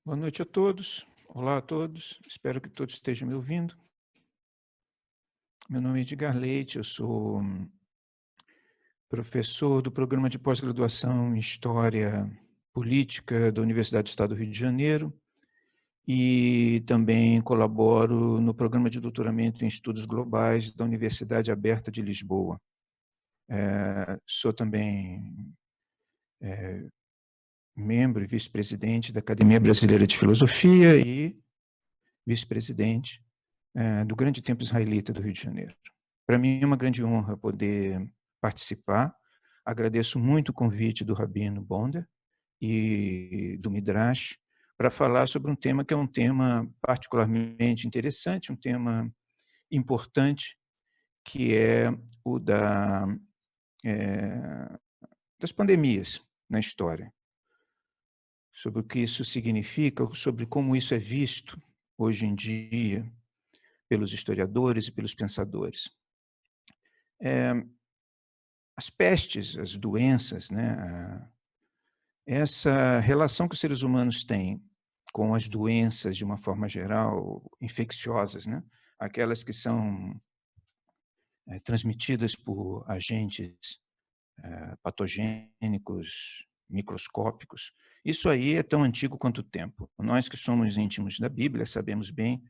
Boa noite a todos. Olá a todos. Espero que todos estejam me ouvindo. Meu nome é Edgar Leite, eu sou professor do programa de pós-graduação em História Política da Universidade do Estado do Rio de Janeiro e também colaboro no programa de doutoramento em Estudos Globais da Universidade Aberta de Lisboa. Sou também membro e vice-presidente da Academia Brasileira de Filosofia e vice-presidente do Grande Templo Israelita do Rio de Janeiro. Para mim é uma grande honra poder participar. Agradeço muito o convite do Rabino Bonder e do Midrash para falar sobre um tema que é um tema particularmente interessante, um tema importante, que é o das pandemias na história, sobre o que isso significa, sobre como isso é visto hoje em dia pelos historiadores e pelos pensadores. As pestes, as doenças, né, essa relação que os seres humanos têm com as doenças de uma forma geral, infecciosas, né, aquelas que são transmitidas por agentes patogênicos, microscópicos, isso aí é tão antigo quanto o tempo. Nós que somos íntimos da Bíblia sabemos bem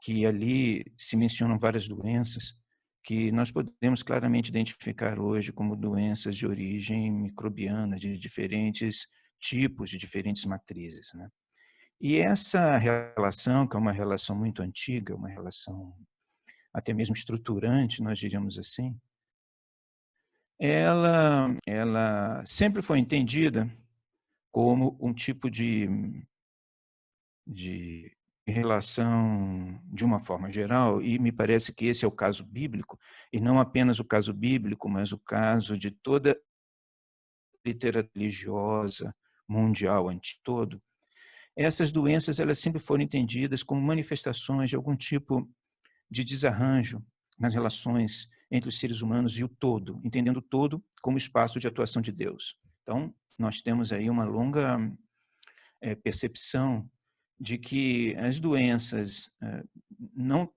que ali se mencionam várias doenças que nós podemos claramente identificar hoje como doenças de origem microbiana, de diferentes tipos, de diferentes matrizes, né? E essa relação, que é uma relação muito antiga, uma relação até mesmo estruturante, nós diríamos assim, ela sempre foi entendida como um tipo de relação de uma forma geral, e me parece que esse é o caso bíblico, e não apenas o caso bíblico, mas o caso de toda a literatura religiosa mundial ante todo. Essas doenças elas sempre foram entendidas como manifestações de algum tipo de desarranjo nas relações entre os seres humanos e o todo, entendendo o todo como espaço de atuação de Deus. Então, nós temos aí uma longa percepção de que as doenças, não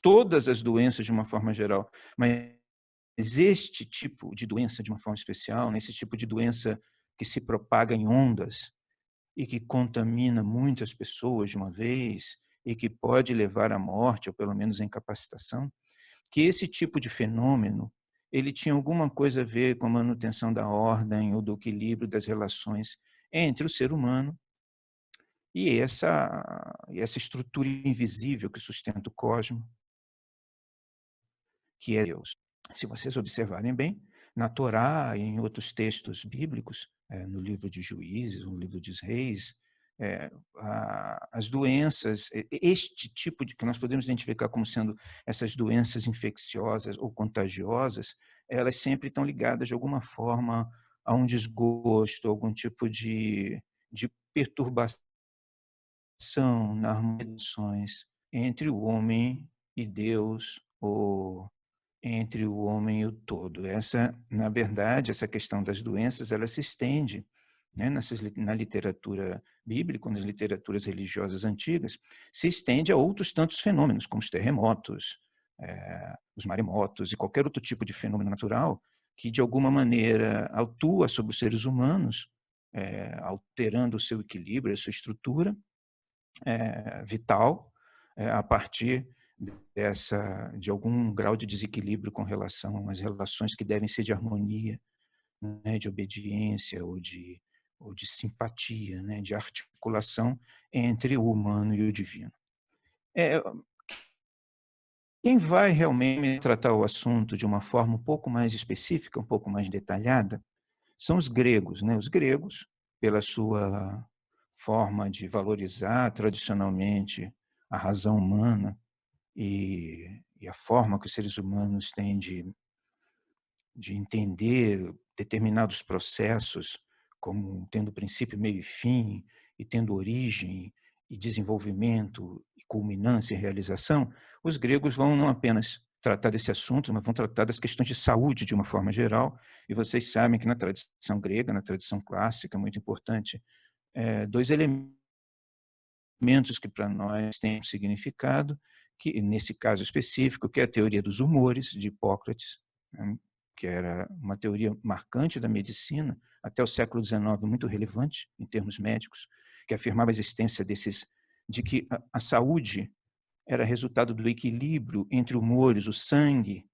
todas as doenças de uma forma geral, mas este tipo de doença de uma forma especial, né, esse tipo de doença que se propaga em ondas e que contamina muitas pessoas de uma vez e que pode levar à morte ou pelo menos à incapacitação, que esse tipo de fenômeno ele tinha alguma coisa a ver com a manutenção da ordem ou do equilíbrio das relações entre o ser humano e essa estrutura invisível que sustenta o cosmos, que é Deus. Se vocês observarem bem, na Torá e em outros textos bíblicos, no livro de Juízes, no livro de Reis, as doenças, este tipo de que nós podemos identificar como sendo essas doenças infecciosas ou contagiosas, elas sempre estão ligadas de alguma forma a um desgosto, algum tipo de perturbação nas relações entre o homem e Deus, ou entre o homem e o todo. Essa, na verdade, essa questão das doenças, ela se estende, né, na literatura bíblica, nas literaturas religiosas antigas, se estende a outros tantos fenômenos, como os terremotos, os maremotos e qualquer outro tipo de fenômeno natural que, de alguma maneira, atua sobre os seres humanos, alterando o seu equilíbrio, a sua estrutura, vital, a partir de algum grau de desequilíbrio com relação às relações que devem ser de harmonia, né, de obediência ou de simpatia, né, de articulação entre o humano e o divino. É, quem vai realmente tratar o assunto de uma forma um pouco mais específica, um pouco mais detalhada, são os gregos, né? Os gregos, pela sua forma de valorizar tradicionalmente a razão humana e a forma que os seres humanos têm de entender determinados processos como tendo princípio, meio e fim, e tendo origem e desenvolvimento, e culminância e realização, os gregos vão não apenas tratar desse assunto, mas vão tratar das questões de saúde de uma forma geral, e vocês sabem que na tradição grega, na tradição clássica, muito importante, dois elementos elementos que para nós têm um significado, que nesse caso específico, que é a teoria dos humores de Hipócrates, né, que era uma teoria marcante da medicina, até o século XIX, muito relevante em termos médicos, que afirmava a existência de que a saúde era resultado do equilíbrio entre humores, o sangue,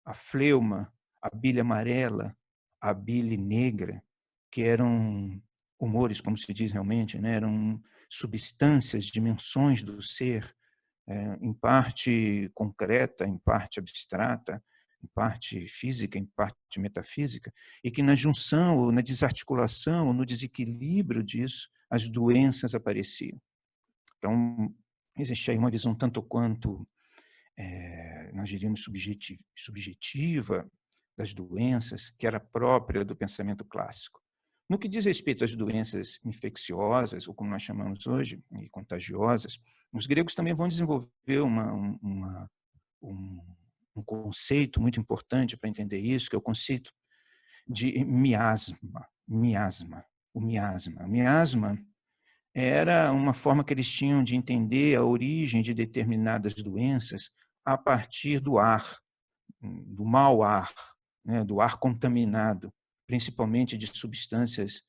a fleuma, a bile amarela, a bile negra, que eram humores, como se diz realmente, né? Eram substâncias, dimensões do ser, em parte concreta, em parte abstrata, em parte física, em parte metafísica, e que na junção, ou na desarticulação, ou no desequilíbrio disso, as doenças apareciam. Então, existe aí uma visão tanto quanto, nós diríamos, subjetiva das doenças, que era própria do pensamento clássico. No que diz respeito às doenças infecciosas, ou como nós chamamos hoje, e contagiosas, os gregos também vão desenvolver um conceito muito importante para entender isso, que é o conceito de miasma. O miasma. O miasma era uma forma que eles tinham de entender a origem de determinadas doenças a partir do ar, do mau ar, né, do ar contaminado, principalmente de substâncias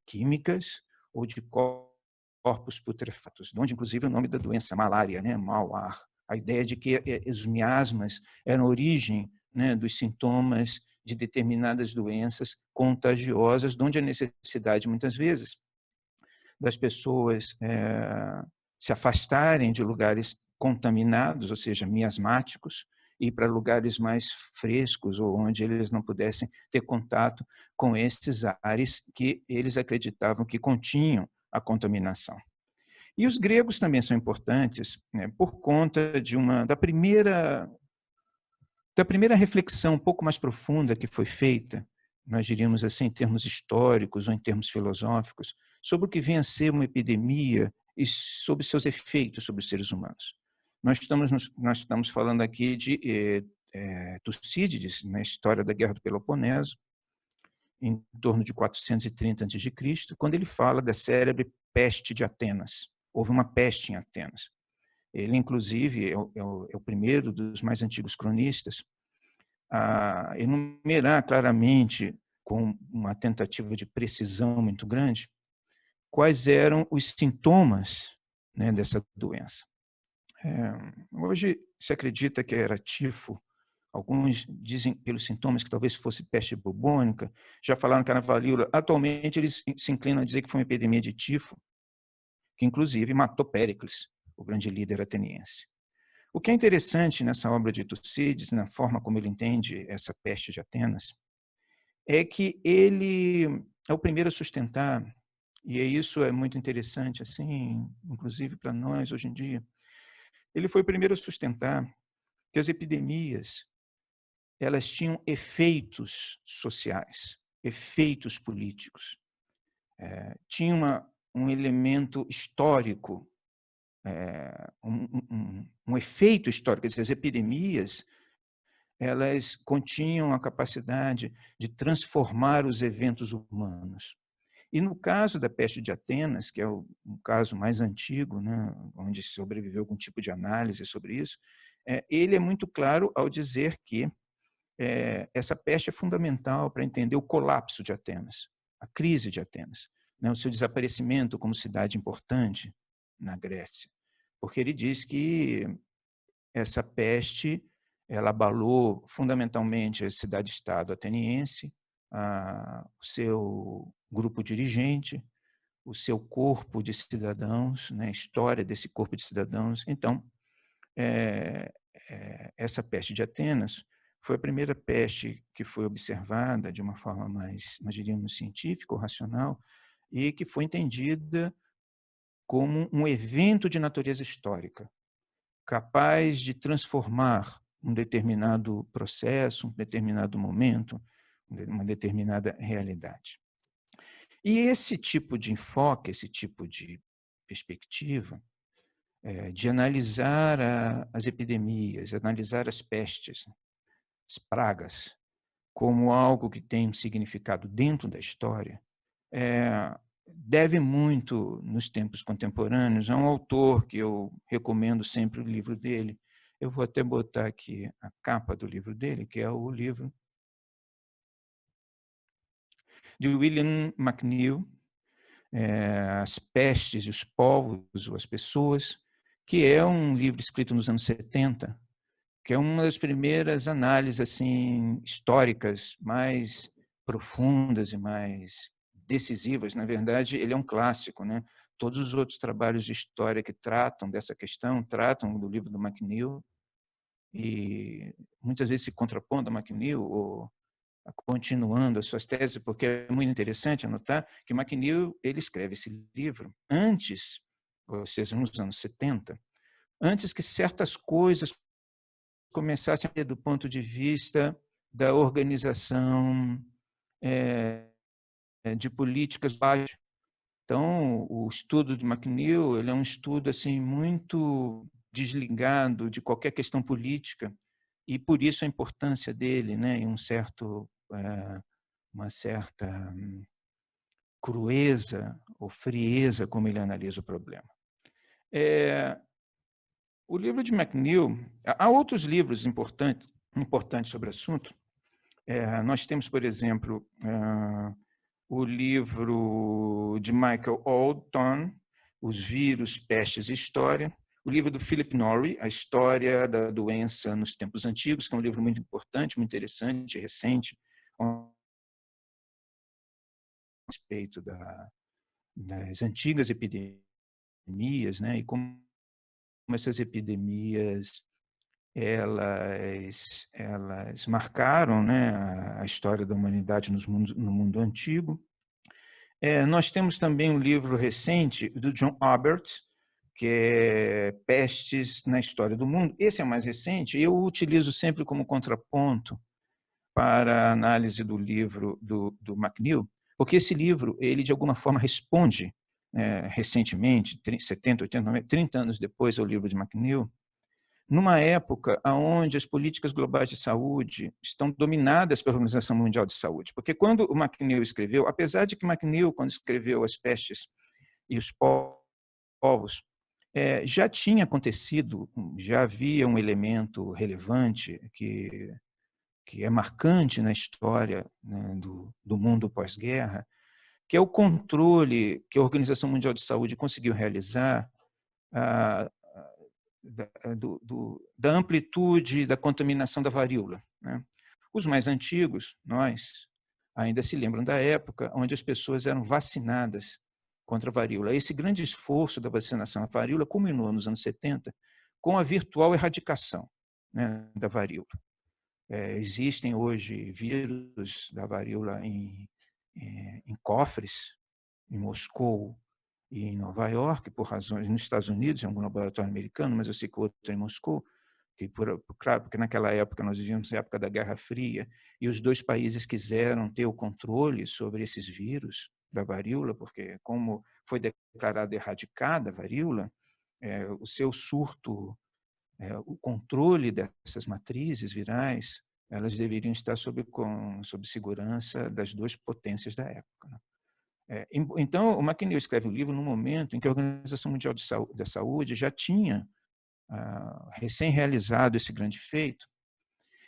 químicas ou de corpos putrefatos, de onde inclusive o nome da doença, malária, né, mau ar. A ideia de que os miasmas eram a origem, né, dos sintomas de determinadas doenças contagiosas, de onde a necessidade, muitas vezes, das pessoas se afastarem de lugares contaminados, ou seja, miasmáticos, e ir para lugares mais frescos, ou onde eles não pudessem ter contato com esses ares que eles acreditavam que continham a contaminação. E os gregos também são importantes, né, por conta da primeira reflexão um pouco mais profunda que foi feita, nós diríamos assim, em termos históricos ou em termos filosóficos, sobre o que vem a ser uma epidemia e sobre seus efeitos sobre os seres humanos. Nós estamos falando aqui de Tucídides, na história da Guerra do Peloponeso, em torno de 430 a.C., quando ele fala da célebre peste de Atenas. Houve uma peste em Atenas. Ele, inclusive, é o primeiro dos mais antigos cronistas a enumerar claramente, com uma tentativa de precisão muito grande, quais eram os sintomas, né, dessa doença. Hoje se acredita que era tifo, alguns dizem pelos sintomas que talvez fosse peste bubônica, já falaram que era varíola. Atualmente eles se inclinam a dizer que foi uma epidemia de tifo, que inclusive matou Péricles, o grande líder ateniense. O que é interessante nessa obra de Tucídides, na forma como ele entende essa peste de Atenas, é que ele é o primeiro a sustentar, e isso é muito interessante, assim, inclusive para nós hoje em dia, ele foi o primeiro a sustentar que as epidemias elas tinham efeitos sociais, efeitos políticos, tinha um elemento histórico, um efeito histórico, quer dizer, as epidemias elas continham a capacidade de transformar os eventos humanos. E no caso da peste de Atenas, que é o caso mais antigo, né, onde se sobreviveu algum tipo de análise sobre isso, ele é muito claro ao dizer que essa peste é fundamental para entender o colapso de Atenas, a crise de Atenas, né, o seu desaparecimento como cidade importante na Grécia. Porque ele diz que essa peste ela abalou fundamentalmente a cidade-estado ateniense, o seu grupo dirigente, o seu corpo de cidadãos, né, a história desse corpo de cidadãos. Então, essa peste de Atenas foi a primeira peste que foi observada de uma forma mais, nós diríamos, científica ou racional, e que foi entendida como um evento de natureza histórica, capaz de transformar um determinado processo, um determinado momento, uma determinada realidade. E esse tipo de enfoque, esse tipo de perspectiva, de analisar as epidemias, analisar as pestes, as pragas, como algo que tem um significado dentro da história, deve muito, nos tempos contemporâneos, a um autor que eu recomendo sempre o livro dele. Eu vou até botar aqui a capa do livro dele, que é o livro de William McNeill, As Pestes e os Povos, ou as Pessoas, que é um livro escrito nos anos 70, que é uma das primeiras análises assim históricas mais profundas e mais decisivas. Na verdade, ele é um clássico, né? Todos os outros trabalhos de história que tratam dessa questão tratam do livro do McNeill e muitas vezes se contrapondo a McNeill ou continuando as suas teses, porque é muito interessante anotar que McNeill ele escreve esse livro antes, ou seja, nos anos 70, antes que certas coisas começassem a ter do ponto de vista da organização de políticas baixas. Então, o estudo de McNeill ele é um estudo assim muito desligado de qualquer questão política e por isso a importância dele, né, e uma certa crueza ou frieza como ele analisa o problema. O livro de McNeill, há outros livros importantes sobre o assunto. Nós temos, por exemplo, o livro de Michael Alton, Os Vírus, Pestes e História, o livro do Philip Norrie, A História da Doença nos Tempos Antigos, que é um livro muito importante, muito interessante, recente, a respeito das antigas epidemias, né, e como essas epidemias elas marcaram, né, a história da humanidade no mundo antigo. Nós temos também um livro recente do John Albert, que é Pestes na História do Mundo. Esse é o mais recente e eu o utilizo sempre como contraponto para a análise do livro do McNeill, porque esse livro, ele de alguma forma responde, recentemente, 70, 80, 90, 30 anos depois ao livro de McNeill, numa época onde as políticas globais de saúde estão dominadas pela Organização Mundial de Saúde. Porque quando o McNeill escreveu, apesar de que McNeill, quando escreveu As Pestes e os Povos, já tinha acontecido, já havia um elemento relevante que é marcante na história, né, do mundo pós-guerra, que é o controle que a Organização Mundial de Saúde conseguiu realizar da amplitude da contaminação da varíola, né? Os mais antigos, nós, ainda se lembram da época onde as pessoas eram vacinadas contra a varíola. Esse grande esforço da vacinação à varíola culminou nos anos 70 com a virtual erradicação, né, da varíola. Existem hoje vírus da varíola em cofres, em Moscou e em Nova York, por razões nos Estados Unidos, em algum laboratório americano, mas eu sei que outro em Moscou, claro, porque naquela época nós vivíamos a época da Guerra Fria, e os dois países quiseram ter o controle sobre esses vírus da varíola, porque como foi declarada erradicada a varíola, o seu surto, o controle dessas matrizes virais, elas deveriam estar sob segurança das duas potências da época, né? Então, o McNeill escreve um livro no momento em que a Organização Mundial da Saúde já tinha recém-realizado esse grande feito,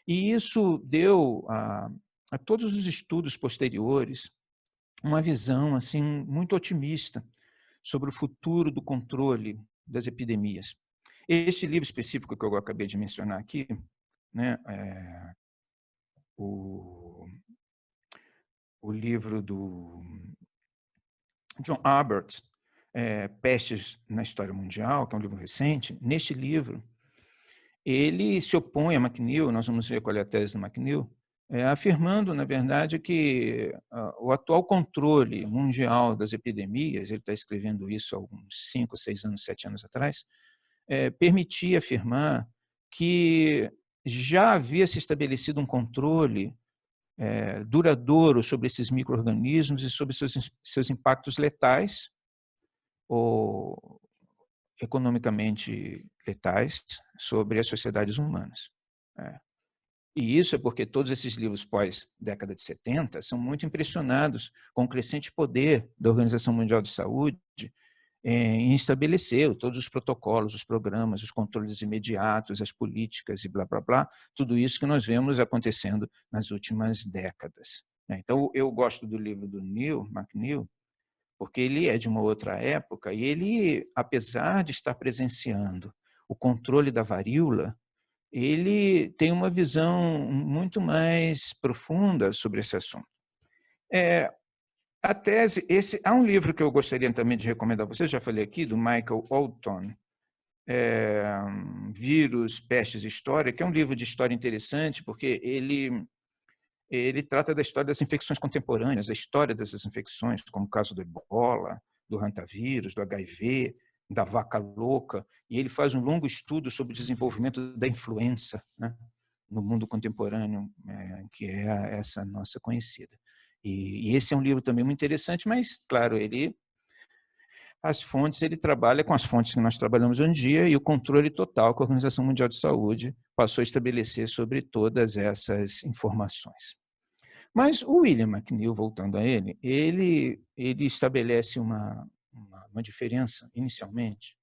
e isso deu a todos os estudos posteriores uma visão assim muito otimista sobre o futuro do controle das epidemias. Este livro específico que eu acabei de mencionar aqui, né, o livro do John Albert, Pestes na História Mundial, que é um livro recente, neste livro, ele se opõe a McNeill, nós vamos ver qual é a tese do McNeill, afirmando, na verdade, que o atual controle mundial das epidemias, ele está escrevendo isso há uns 5, 6 anos, 7 anos atrás, permitia afirmar que já havia se estabelecido um controle duradouro sobre esses micro-organismos e sobre seus impactos letais ou economicamente letais sobre as sociedades humanas. E isso é porque todos esses livros pós-década de 70 são muito impressionados com o crescente poder da Organização Mundial de Saúde em estabelecer todos os protocolos, os programas, os controles imediatos, as políticas e blá, blá, blá, tudo isso que nós vemos acontecendo nas últimas décadas. Então, eu gosto do livro do McNeill, porque ele é de uma outra época e ele, apesar de estar presenciando o controle da varíola, ele tem uma visão muito mais profunda sobre esse assunto. A tese, há um livro que eu gostaria também de recomendar a vocês, já falei aqui, do Michael Alton, Vírus, Pestes e História, que é um livro de história interessante, porque ele trata da história das infecções contemporâneas, a história dessas infecções, como o caso do ebola, do hantavírus, do HIV, da vaca louca, e ele faz um longo estudo sobre o desenvolvimento da influenza, né, no mundo contemporâneo, que é essa nossa conhecida. E esse é um livro também muito interessante, mas, claro, ele trabalha com as fontes que nós trabalhamos hoje em dia e o controle total que a Organização Mundial de Saúde passou a estabelecer sobre todas essas informações. Mas o William McNeill, voltando a ele estabelece uma diferença, inicialmente,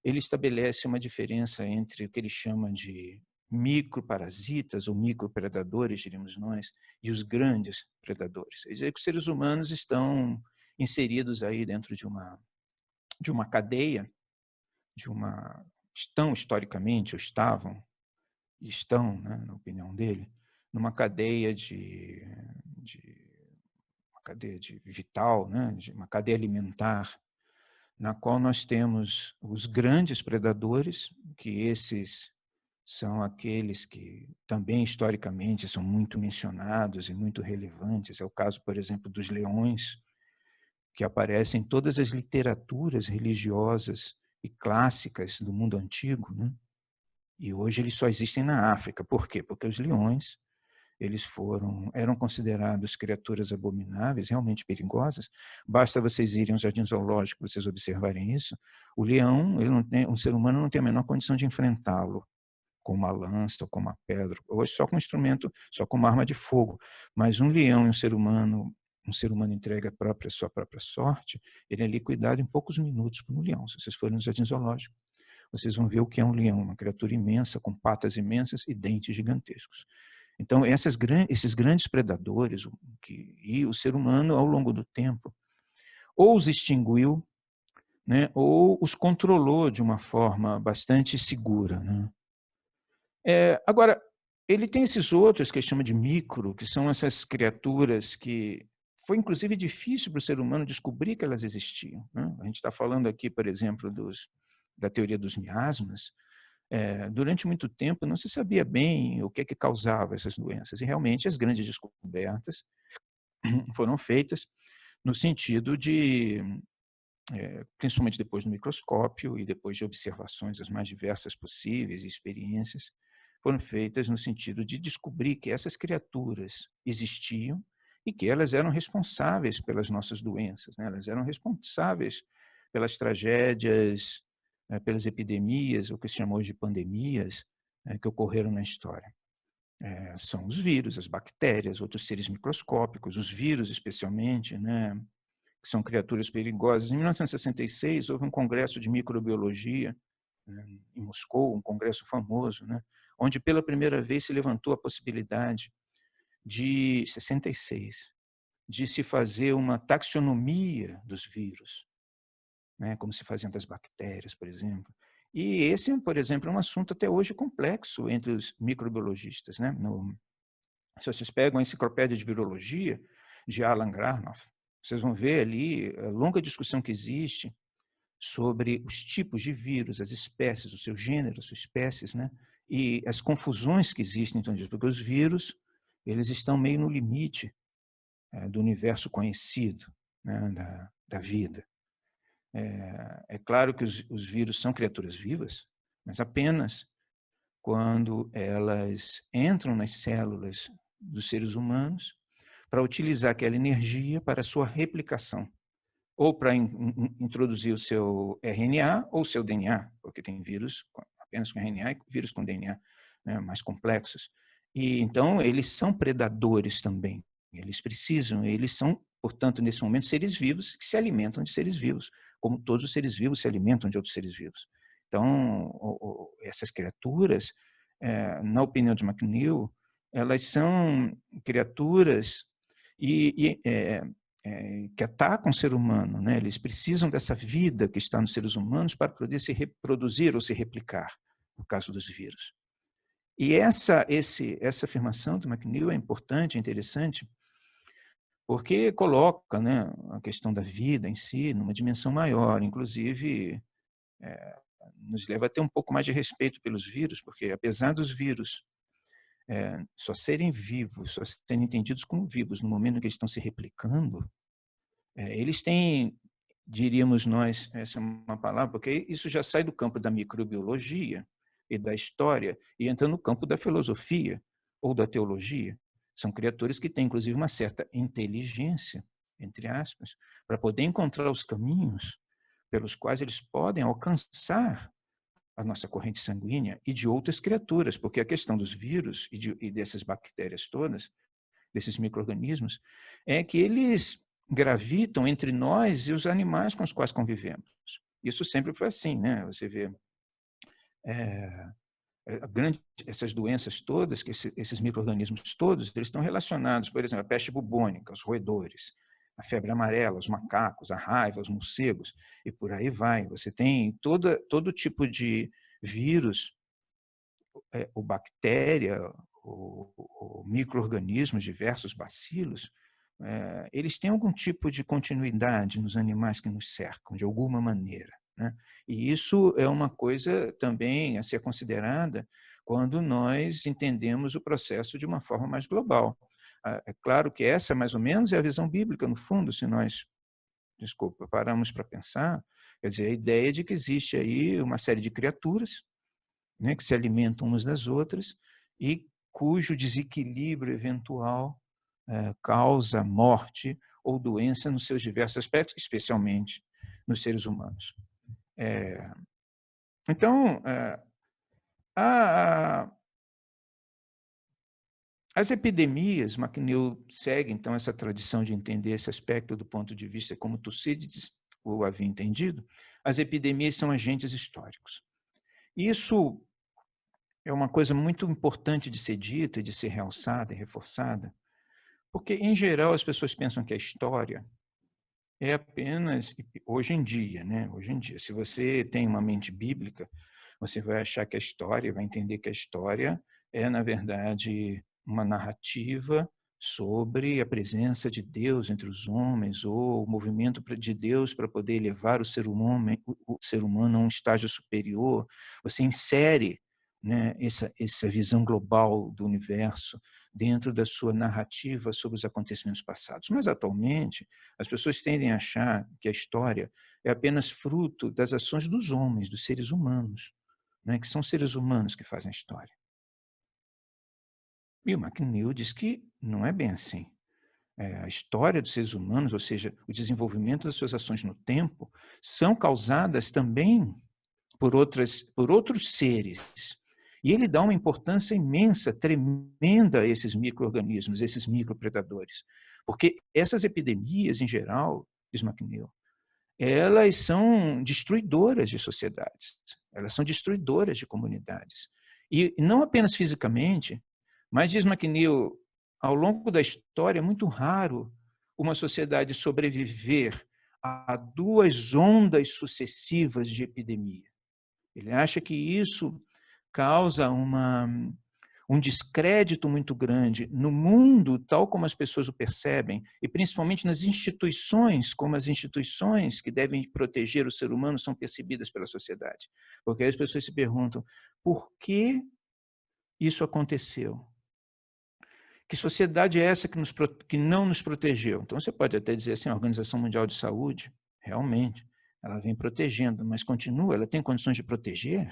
ele estabelece uma diferença entre o que ele chama de microparasitas ou micropredadores, diríamos nós, e os grandes predadores. Quer dizer que os seres humanos estão inseridos aí dentro de uma cadeia, estão historicamente, ou estão, né, na opinião dele, numa cadeia uma cadeia de vital, né, de uma cadeia alimentar, na qual nós temos os grandes predadores, que esses são aqueles que também historicamente são muito mencionados e muito relevantes. É o caso, por exemplo, dos leões, que aparecem em todas as literaturas religiosas e clássicas do mundo antigo, né? E hoje eles só existem na África. Por quê? Porque os leões eram considerados criaturas abomináveis, realmente perigosas. Basta vocês irem aos jardins zoológicos, vocês observarem isso. O leão, um ser humano não tem a menor condição de enfrentá-lo com uma lança ou com uma pedra, hoje só com um instrumento, só com uma arma de fogo. Mas um leão e um ser humano entrega sua própria sorte, ele é liquidado em poucos minutos por um leão. Se vocês forem no jardim zoológico, vocês vão ver o que é um leão, uma criatura imensa, com patas imensas e dentes gigantescos. Então, esses grandes predadores, e o ser humano, ao longo do tempo, ou os extinguiu, né, ou os controlou de uma forma bastante segura, né? Agora, ele tem esses outros que ele chama de micro, que são essas criaturas que foi, inclusive, difícil para o ser humano descobrir que elas existiam, né? A gente está falando aqui, por exemplo, da teoria dos miasmas. Durante muito tempo não se sabia bem o que causava essas doenças, e realmente as grandes descobertas foram feitas no sentido de, principalmente depois do microscópio e depois de observações as mais diversas possíveis e experiências, foram feitas no sentido de descobrir que essas criaturas existiam e que elas eram responsáveis pelas nossas doenças, né? Elas eram responsáveis pelas tragédias, pelas epidemias, o que se chama hoje de pandemias, que ocorreram na história. São os vírus, as bactérias, outros seres microscópicos, os vírus especialmente, né, que são criaturas perigosas. Em 1966, houve um congresso de microbiologia, né, em Moscou, um congresso famoso, né, onde pela primeira vez se levantou a possibilidade de 66, de se fazer uma taxonomia dos vírus, né, como se fazia das bactérias, por exemplo. E esse, por exemplo, é um assunto até hoje complexo entre os microbiologistas, né? Se vocês pegam a enciclopédia de virologia de Alan Granoff, vocês vão ver ali a longa discussão que existe sobre os tipos de vírus, as espécies, o seu gênero, as suas espécies, né? E as confusões que existem então disso, porque os vírus, eles estão meio no limite do universo conhecido, né, da vida. É claro que os vírus são criaturas vivas, mas apenas quando elas entram nas células dos seres humanos para utilizar aquela energia para a sua replicação, ou para introduzir o seu RNA ou o seu DNA, porque tem vírus apenas com RNA e vírus com DNA, né, mais complexos. E então eles são predadores também. Eles são, portanto, nesse momento, seres vivos que se alimentam de seres vivos, como todos os seres vivos se alimentam de outros seres vivos. Então, essas criaturas, na opinião de McNeill, elas são criaturas que atacam o ser humano, né? Eles precisam dessa vida que está nos seres humanos para poder se reproduzir ou se replicar, no caso dos vírus. E essa afirmação do McNeill é importante, é interessante, porque coloca, né, a questão da vida em si numa dimensão maior, inclusive nos leva a ter um pouco mais de respeito pelos vírus, porque apesar dos vírus só serem vivos, só serem entendidos como vivos no momento em que eles estão se replicando, eles têm, diríamos nós, essa é uma palavra, porque isso já sai do campo da microbiologia e da história e entra no campo da filosofia ou da teologia. São criaturas que têm, inclusive, uma certa inteligência, entre aspas, para poder encontrar os caminhos pelos quais eles podem alcançar a nossa corrente sanguínea e de outras criaturas, porque a questão dos vírus e dessas bactérias todas, desses micro-organismos, é que eles gravitam entre nós e os animais com os quais convivemos. Isso sempre foi assim, né? Você vê essas doenças todas, que esses micro-organismos todos, eles estão relacionados, por exemplo, a peste bubônica, os roedores, a febre amarela, os macacos, a raiva, os morcegos, e por aí vai. Você tem todo tipo de vírus, ou bactéria, ou micro-organismos, diversos bacilos, eles têm algum tipo de continuidade nos animais que nos cercam, de alguma maneira, né? E isso é uma coisa também a ser considerada quando nós entendemos o processo de uma forma mais global. É claro que essa, mais ou menos, é a visão bíblica, no fundo, se nós, paramos para pensar, quer dizer, a ideia de que existe aí uma série de criaturas, né, que se alimentam umas das outras e cujo desequilíbrio eventual causa morte ou doença nos seus diversos aspectos, especialmente nos seres humanos. Então, as epidemias, McNeill segue, então, essa tradição de entender esse aspecto do ponto de vista como Tucídides o havia entendido. As epidemias são agentes históricos. Isso é uma coisa muito importante de ser dita, de ser realçada e reforçada, porque, em geral, as pessoas pensam que a história é apenas, hoje em dia, né? Hoje em dia, se você tem uma mente bíblica, você vai achar que a história, vai entender que a história é, na verdade, uma narrativa sobre a presença de Deus entre os homens, ou o movimento de Deus para poder elevar o ser humano a um estágio superior. Você insere, né, essa visão global do universo dentro da sua narrativa sobre os acontecimentos passados. Mas, atualmente, as pessoas tendem a achar que a história é apenas fruto das ações dos homens, dos seres humanos, né, que são seres humanos que fazem a história. E o McNeill diz que não é bem assim. A história dos seres humanos, ou seja, o desenvolvimento das suas ações no tempo, são causadas também por outros seres. E ele dá uma importância imensa, tremenda a esses micro-organismos, esses micropredadores. Porque essas epidemias, em geral, diz McNeill, elas são destruidoras de sociedades, elas são destruidoras de comunidades. E não apenas fisicamente, mas, diz McNeill, ao longo da história é muito raro uma sociedade sobreviver a duas ondas sucessivas de epidemia. Ele acha que isso causa um descrédito muito grande no mundo, tal como as pessoas o percebem, e principalmente nas instituições, como as instituições que devem proteger o ser humano são percebidas pela sociedade. Porque aí as pessoas se perguntam, por que isso aconteceu? Que sociedade é essa que não nos protegeu? Então, você pode até dizer assim, a Organização Mundial de Saúde, realmente, ela vem protegendo, mas continua, ela tem condições de proteger?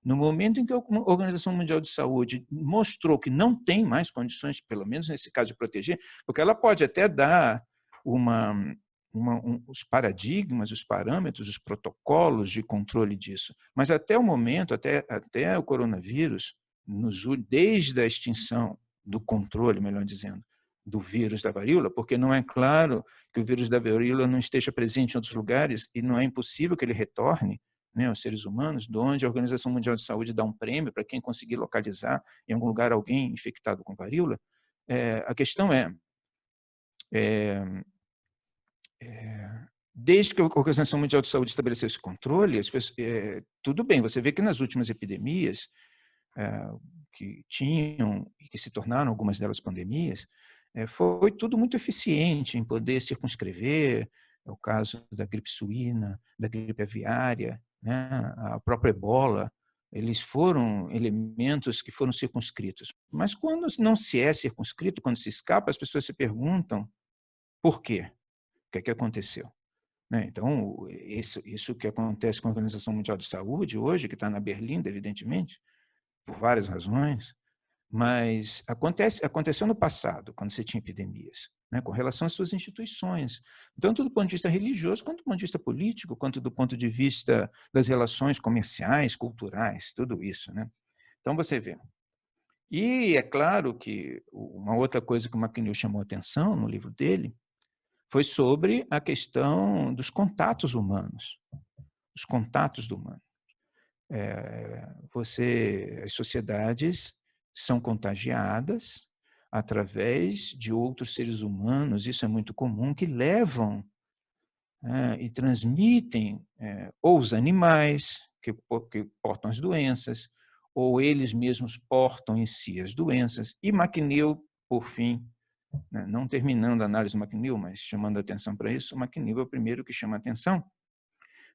No momento em que a Organização Mundial de Saúde mostrou que não tem mais condições, pelo menos nesse caso, de proteger, porque ela pode até dar os paradigmas, os parâmetros, os protocolos de controle disso, mas até o momento, até o coronavírus, desde a extinção do controle, melhor dizendo, do vírus da varíola, porque não é claro que o vírus da varíola não esteja presente em outros lugares e não é impossível que ele retorne, né, aos seres humanos, de onde a Organização Mundial de Saúde dá um prêmio para quem conseguir localizar em algum lugar alguém infectado com varíola. A questão desde que a Organização Mundial de Saúde estabeleceu esse controle, tudo bem, você vê que nas últimas epidemias que tinham e que se tornaram algumas delas pandemias, foi tudo muito eficiente em poder circunscrever, é o caso da gripe suína, da gripe aviária, né, a própria ebola, eles foram elementos que foram circunscritos. Mas quando não se é circunscrito, quando se escapa, as pessoas se perguntam por quê? O que que aconteceu? Então, isso que acontece com a Organização Mundial de Saúde hoje, que está na berlinda, evidentemente, por várias razões, mas aconteceu no passado, quando você tinha epidemias, né, com relação às suas instituições, tanto do ponto de vista religioso, quanto do ponto de vista político, quanto do ponto de vista das relações comerciais, culturais, tudo isso. Né? Então, você vê. E é claro que uma outra coisa que o McNeil chamou a atenção no livro dele foi sobre a questão dos contatos humanos, os contatos do humano. As sociedades são contagiadas através de outros seres humanos, isso é muito comum, que levam e transmitem ou os animais que portam as doenças, ou eles mesmos portam em si as doenças. E McNeil, por fim, não terminando a análise do McNeil, mas chamando a atenção para isso, o McNeil é o primeiro que chama a atenção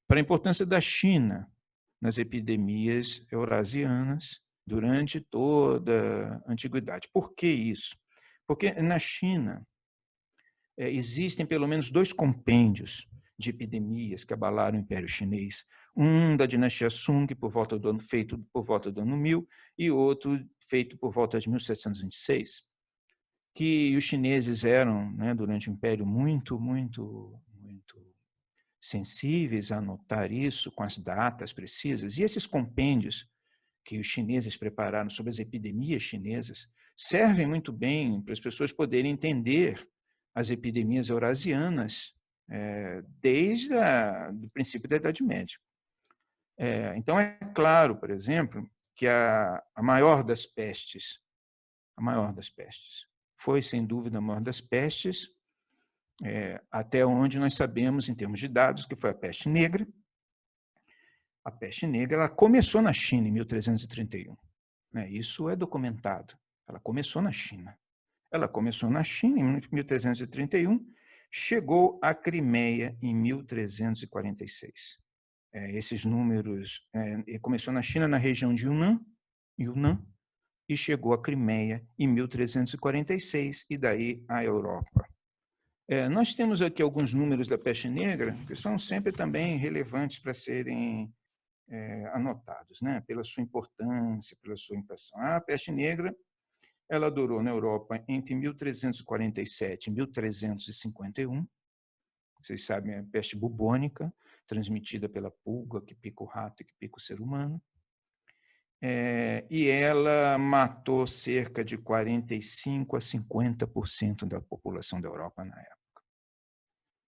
para a importância da China nas epidemias eurasianas durante toda a antiguidade. Por que isso? Porque na China existem pelo menos 2 compêndios de epidemias que abalaram o Império Chinês. Um da dinastia Sung, feito por volta do ano 1000, e outro feito por volta de 1726, que os chineses eram, né, durante o Império, muito sensíveis a anotar isso com as datas precisas. E esses compêndios que os chineses prepararam sobre as epidemias chinesas servem muito bem para as pessoas poderem entender as epidemias eurasianas desde o princípio da Idade Média. Então, é claro, por exemplo, que a maior das pestes foi, sem dúvida, a maior das pestes, até onde nós sabemos, em termos de dados, que foi a peste negra. A peste negra ela começou na China em 1331. Isso é documentado. Ela começou na China. Em 1331, chegou à Crimeia em 1346. Esses números... começou na China, na região de Yunnan, e chegou à Crimeia em 1346, e daí à Europa. Nós temos aqui alguns números da peste negra, que são sempre também relevantes para serem anotados, né? Pela sua importância, pela sua impressão. A peste negra ela durou na Europa entre 1347 e 1351. Vocês sabem, a peste bubônica, transmitida pela pulga, que pica o rato e que pica o ser humano. E ela matou cerca de 45% a 50% da população da Europa na época.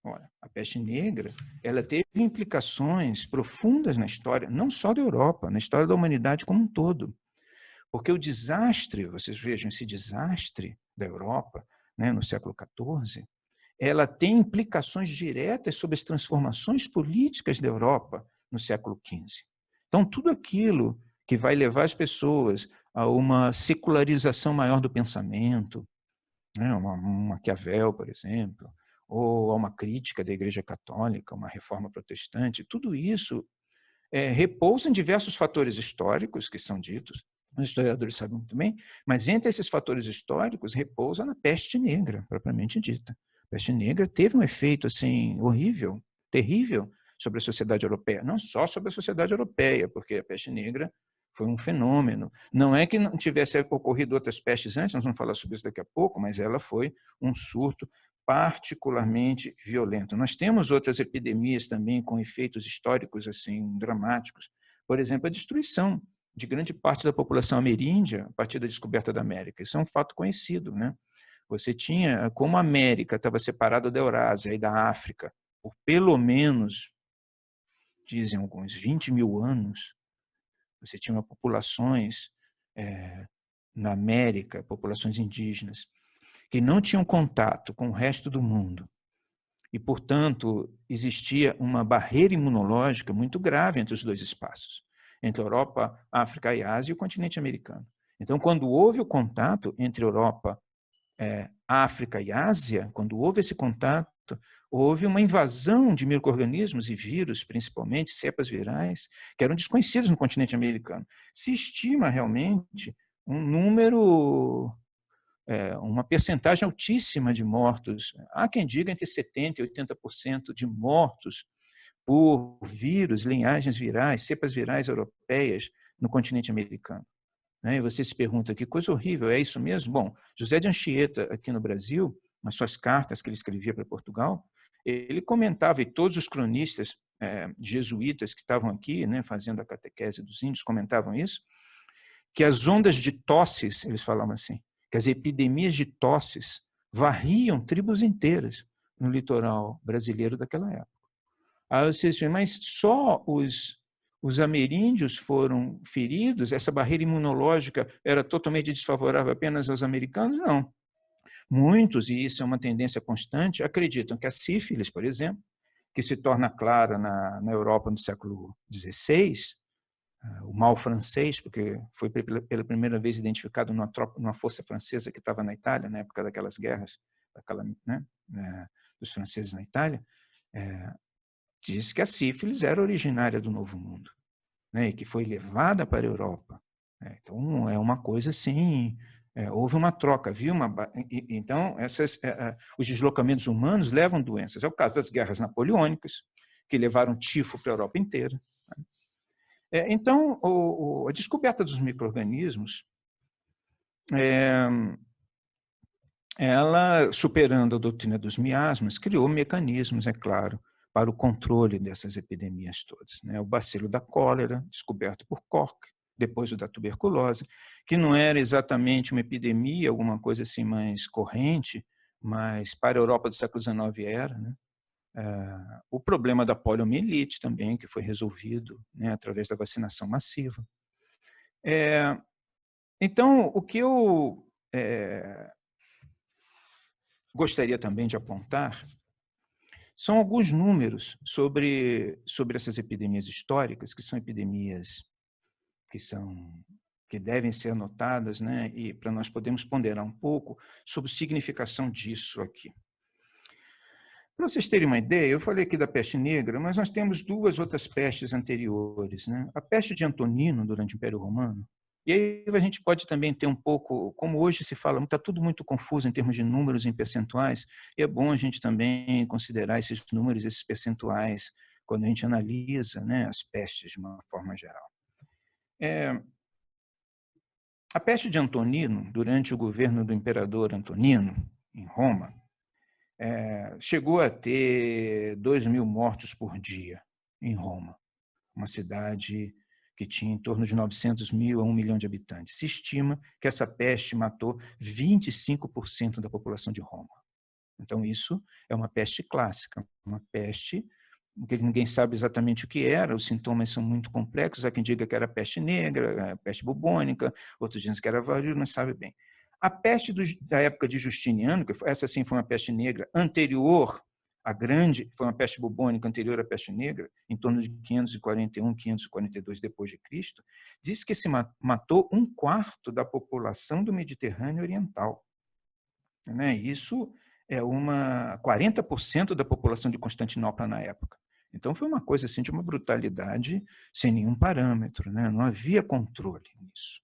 Olha, a peste negra ela teve implicações profundas na história, não só da Europa, na história da humanidade como um todo. Porque o desastre, vocês vejam, esse desastre da Europa, né, no século XIV, ela tem implicações diretas sobre as transformações políticas da Europa no século XV. Então, tudo aquilo que vai levar as pessoas a uma secularização maior do pensamento, né, um Maquiavel, por exemplo, ou a uma crítica da Igreja Católica, uma reforma protestante, tudo isso repousa em diversos fatores históricos que são ditos, os historiadores sabem muito bem, mas entre esses fatores históricos repousa na peste negra, propriamente dita. A peste negra teve um efeito assim horrível, terrível, sobre a sociedade europeia. Não só sobre a sociedade europeia, porque a peste negra foi um fenômeno. Não é que não tivesse ocorrido outras pestes antes, nós vamos falar sobre isso daqui a pouco, mas ela foi um surto particularmente violento. Nós temos outras epidemias também com efeitos históricos assim dramáticos. Por exemplo, a destruição de grande parte da população ameríndia a partir da descoberta da América. Isso é um fato conhecido, né? Você tinha, como a América estava separada da Eurásia e da África por pelo menos, dizem alguns, 20 mil anos, você tinha populações na América, populações indígenas, que não tinham contato com o resto do mundo. E, portanto, existia uma barreira imunológica muito grave entre os dois espaços, entre a Europa, África e Ásia e o continente americano. Então, quando houve o contato entre Europa, África e Ásia, quando houve esse contato, houve uma invasão de micro-organismos e vírus, principalmente cepas virais, que eram desconhecidos no continente americano. Se estima realmente um número, uma percentagem altíssima de mortos. Há quem diga entre 70% e 80% de mortos por vírus, linhagens virais, cepas virais europeias no continente americano. E você se pergunta, que coisa horrível, é isso mesmo? Bom, José de Anchieta, aqui no Brasil, nas suas cartas que ele escrevia para Portugal, ele comentava, e todos os cronistas jesuítas que estavam aqui, né, fazendo a catequese dos índios, comentavam isso, que as ondas de tosses, eles falavam assim, que as epidemias de tosses varriam tribos inteiras no litoral brasileiro daquela época. Aí vocês dizem, mas só os ameríndios foram feridos? Essa barreira imunológica era totalmente desfavorável apenas aos americanos? Não. Muitos, e isso é uma tendência constante, acreditam que a sífilis, por exemplo, que se torna clara na Europa no século XVI, o mal francês, porque foi pela primeira vez identificado numa força francesa que estava na Itália, na época daquelas guerras, dos franceses na Itália, diz que a sífilis era originária do Novo Mundo, né, e que foi levada para a Europa. Então, é uma coisa assim, houve uma troca, viu? Então, os deslocamentos humanos levam doenças. É o caso das guerras napoleônicas, que levaram tifo para a Europa inteira. Então, a descoberta dos micro-organismos, ela, superando a doutrina dos miasmas, criou mecanismos, é claro, para o controle dessas epidemias todas. O bacilo da cólera, descoberto por Koch, depois o da tuberculose, que não era exatamente uma epidemia, alguma coisa assim mais corrente, mas para a Europa do século XIX era, né? O problema da poliomielite também, que foi resolvido, né, através da vacinação massiva. Então, o que eu gostaria também de apontar são alguns números sobre essas epidemias históricas, que são epidemias que devem ser anotadas, né, e para nós podermos ponderar um pouco sobre a significação disso aqui. Para vocês terem uma ideia, eu falei aqui da peste negra, mas nós temos duas outras pestes anteriores, né? A peste de Antonino, durante o Império Romano, e aí a gente pode também ter um pouco, como hoje se fala, está tudo muito confuso em termos de números em percentuais, e é bom a gente também considerar esses números, esses percentuais, quando a gente analisa, né, as pestes de uma forma geral. A peste de Antonino, durante o governo do imperador Antonino, em Roma, chegou a ter 2.000 mortos por dia em Roma, uma cidade que tinha em torno de 900 mil a 1 milhão de habitantes. Se estima que essa peste matou 25% da população de Roma. Então, isso é uma peste clássica, uma peste que ninguém sabe exatamente o que era, os sintomas são muito complexos, há quem diga que era peste negra, peste bubônica, outros dizem que era varíola, não sabe bem. A peste da época de Justiniano, que essa sim foi uma peste negra anterior à grande, foi uma peste bubônica anterior à peste negra, em torno de 541, 542 depois de Cristo, diz que se matou 1/4 da população do Mediterrâneo Oriental. Isso é 40% da população de Constantinopla na época. Então, foi uma coisa assim, de uma brutalidade sem nenhum parâmetro, né? Não havia controle nisso.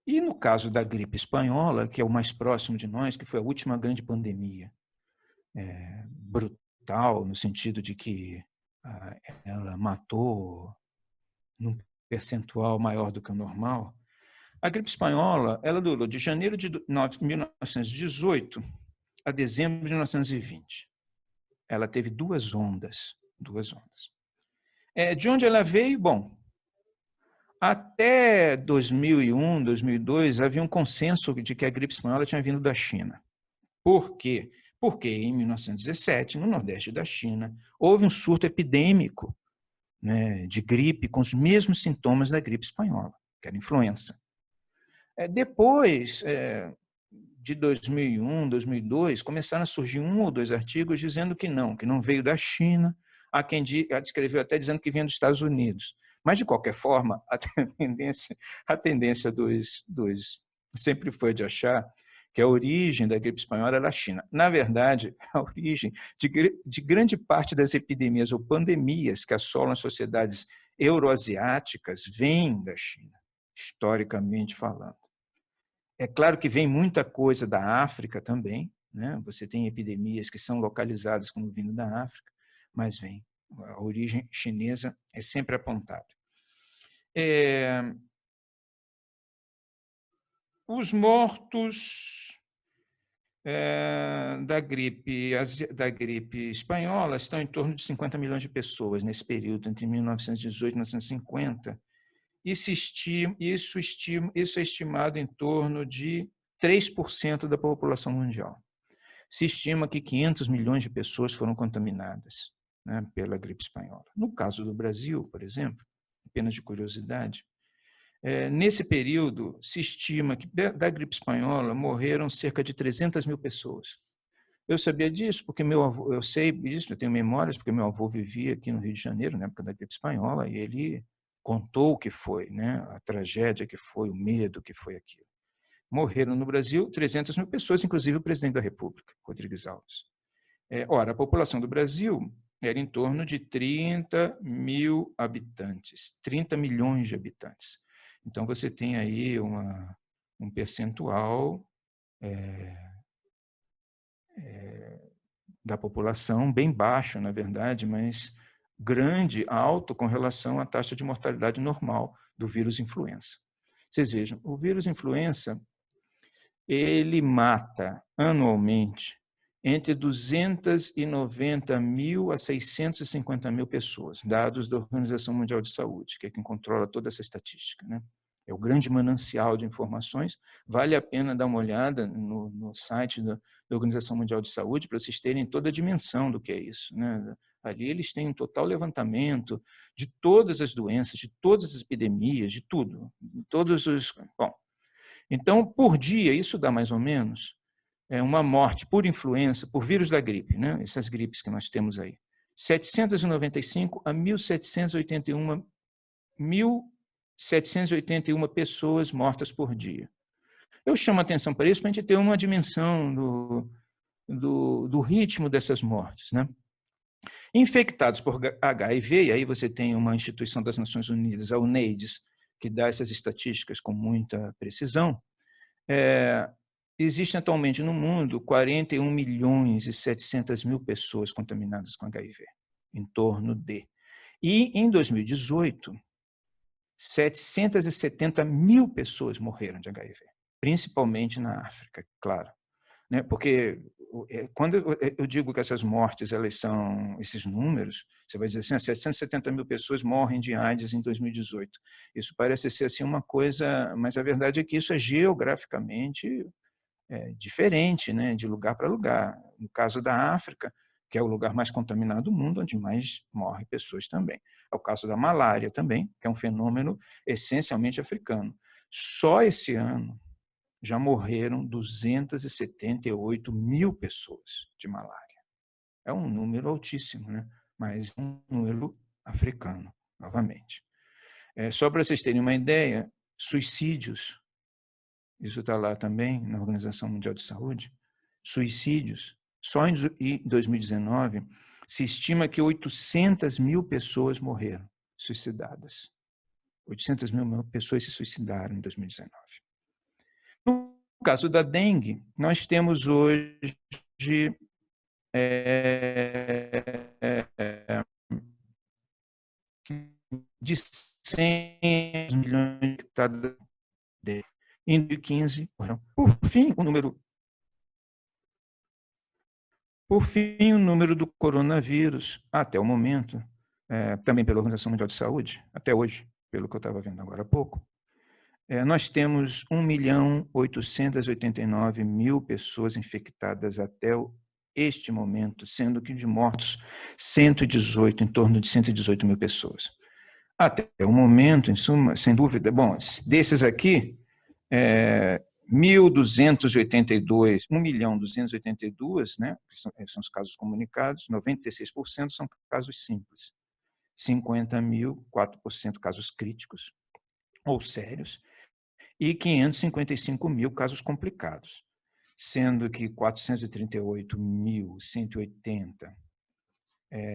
E no caso da gripe espanhola, que é o mais próximo de nós, que foi a última grande pandemia brutal, no sentido de que ela matou num percentual maior do que o normal, a gripe espanhola ela durou de janeiro de 1918 a dezembro de 1920. Ela teve duas ondas. De onde ela veio? Bom, Até 2001, 2002, havia um consenso de que a gripe espanhola tinha vindo da China. Por quê? Porque em 1917, no nordeste da China, houve um surto epidêmico, né, de gripe com os mesmos sintomas da gripe espanhola, que era influenza. Depois de 2001, 2002, começaram a surgir um ou dois artigos dizendo que não veio da China. Há quem descreveu até dizendo que vinha dos Estados Unidos. Mas, de qualquer forma, a tendência dos sempre foi de achar que a origem da gripe espanhola era a China. Na verdade, a origem de grande parte das epidemias ou pandemias que assolam as sociedades euroasiáticas vem da China, historicamente falando. É claro que vem muita coisa da África também, né? Você tem epidemias que são localizadas como vindo da África, mas vem. A origem chinesa é sempre apontada. Os mortos da gripe espanhola estão em torno de 50 milhões de pessoas nesse período, entre 1918 e 1950, e isso é estimado em torno de 3% da população mundial. Se estima que 500 milhões de pessoas foram contaminadas, né, pela gripe espanhola. No caso do Brasil, por exemplo, apenas de curiosidade, nesse período se estima que da gripe espanhola morreram cerca de 300 mil pessoas. Eu sabia disso porque eu sei disso, eu tenho memórias porque meu avô vivia aqui no Rio de Janeiro na época da gripe espanhola e ele contou o que foi, né, a tragédia que foi, o medo que foi aquilo. Morreram no Brasil 300 mil pessoas, inclusive o presidente da República, Rodrigues Alves. Ora, a população do Brasil era em torno de 30 mil habitantes, 30 milhões de habitantes. Então, você tem aí um percentual da população bem baixo, na verdade, mas grande, alto com relação à taxa de mortalidade normal do vírus influenza. Vocês vejam, o vírus influenza ele mata anualmente entre 290 mil a 650 mil pessoas, dados da Organização Mundial de Saúde, que é quem controla toda essa estatística, né? É o grande manancial de informações. Vale a pena dar uma olhada no site da Organização Mundial de Saúde para vocês terem toda a dimensão do que é isso, né? Ali eles têm um total levantamento de todas as doenças, de todas as epidemias, de tudo. Todos os... Bom, então, por dia, isso dá mais ou menos uma morte por influenza, por vírus da gripe, né? Essas gripes que nós temos aí. 795 a 1.781 pessoas mortas por dia. Eu chamo a atenção para isso para a gente ter uma dimensão do ritmo dessas mortes, né? Infectados por HIV, e aí você tem uma instituição das Nações Unidas, a UNAIDS, que dá essas estatísticas com muita precisão. Existem atualmente no mundo 41 milhões e 700 mil pessoas contaminadas com HIV, em torno de. E, em 2018, 770 mil pessoas morreram de HIV, principalmente na África, claro. Porque quando eu digo que essas mortes, elas são esses números, você vai dizer assim, 770 mil pessoas morrem de AIDS em 2018. Isso parece ser assim uma coisa, mas a verdade é que isso é geograficamente diferente, né, de lugar para lugar. No caso da África, que é o lugar mais contaminado do mundo, onde mais morrem pessoas também. É o caso da malária também, que é um fenômeno essencialmente africano. Só esse ano já morreram 278 mil pessoas de malária. É um número altíssimo, né? Mas é um número africano, novamente. Só para vocês terem uma ideia, suicídios, isso está lá também na Organização Mundial de Saúde, suicídios, só em 2019 se estima que 800 mil pessoas morreram suicidadas. 800 mil pessoas se suicidaram em 2019. No caso da dengue, nós temos hoje de 100 milhões de infectados em 2015. Por fim, o número do coronavírus, até o momento, também pela Organização Mundial de Saúde, até hoje, pelo que eu estava vendo agora há pouco, nós temos 1.889.000 pessoas infectadas até este momento, sendo que de mortos, 118, em torno de 118 mil pessoas. Até o momento, em suma, sem dúvida, bom, desses aqui, 1.282, né, que são os casos comunicados, 96% são casos simples, 50 mil, 4% casos críticos ou sérios, e 555 mil casos complicados, sendo que 438.180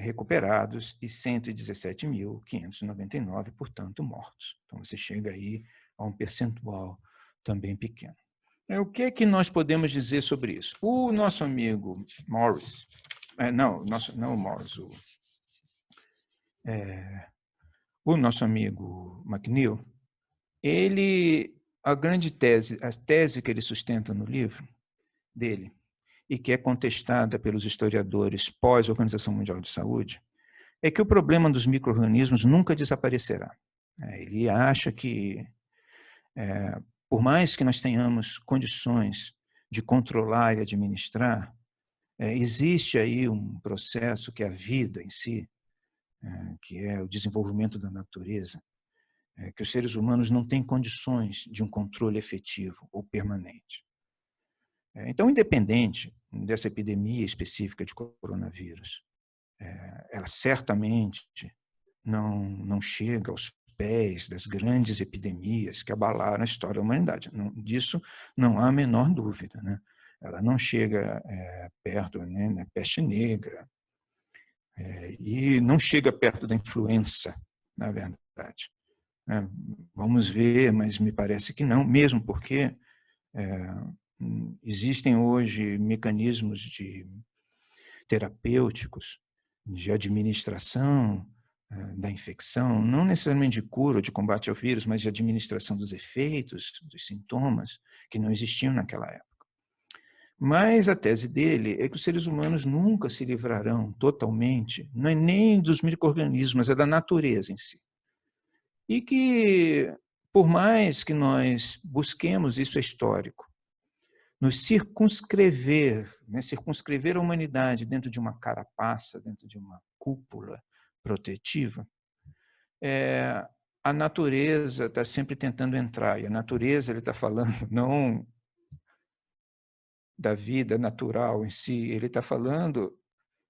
recuperados e 117.599, portanto, mortos. Então, você chega aí a um percentual também pequeno. O que é que nós podemos dizer sobre isso? O nosso amigo Morris, não o Morris, o nosso amigo McNeil, a tese que ele sustenta no livro dele, e que é contestada pelos historiadores pós-Organização Mundial de Saúde, é que o problema dos micro-organismos nunca desaparecerá. Ele acha que, por mais que nós tenhamos condições de controlar e administrar, existe aí um processo que é a vida em si, que é o desenvolvimento da natureza, que os seres humanos não têm condições de um controle efetivo ou permanente. Então, independente dessa epidemia específica de coronavírus, ela certamente não chega aos pés das grandes epidemias que abalaram a história da humanidade. Disso não há a menor dúvida, né? Ela não chega perto, né, da peste negra, e não chega perto da influenza, na verdade. Vamos ver, mas me parece que não, mesmo porque existem hoje mecanismos terapêuticos de administração da infecção, não necessariamente de cura ou de combate ao vírus, mas de administração dos efeitos, dos sintomas, que não existiam naquela época. Mas a tese dele é que os seres humanos nunca se livrarão totalmente, não é nem dos micro-organismos, é da natureza em si. E que, por mais que nós busquemos, isso é histórico, nos circunscrever a humanidade dentro de uma carapaça, dentro de uma cúpula protetiva, a natureza está sempre tentando entrar. E a natureza, ele está falando não da vida natural em si, ele está falando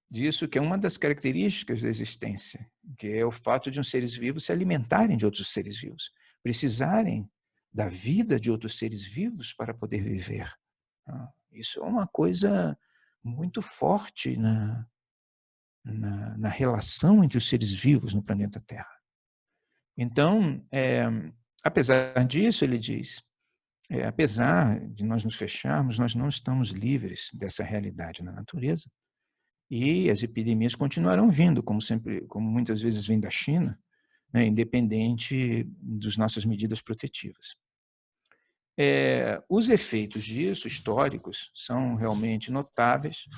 disso que é uma das características da existência, que é o fato de uns seres vivos se alimentarem de outros seres vivos, precisarem da vida de outros seres vivos para poder viver. Isso é uma coisa muito forte na relação entre os seres vivos no planeta Terra. Então, apesar disso, ele diz, apesar de nós nos fecharmos, nós não estamos livres dessa realidade na natureza, e as epidemias continuarão vindo, como muitas vezes vem da China, né, independente das nossas medidas protetivas. Os efeitos disso, históricos, são realmente notáveis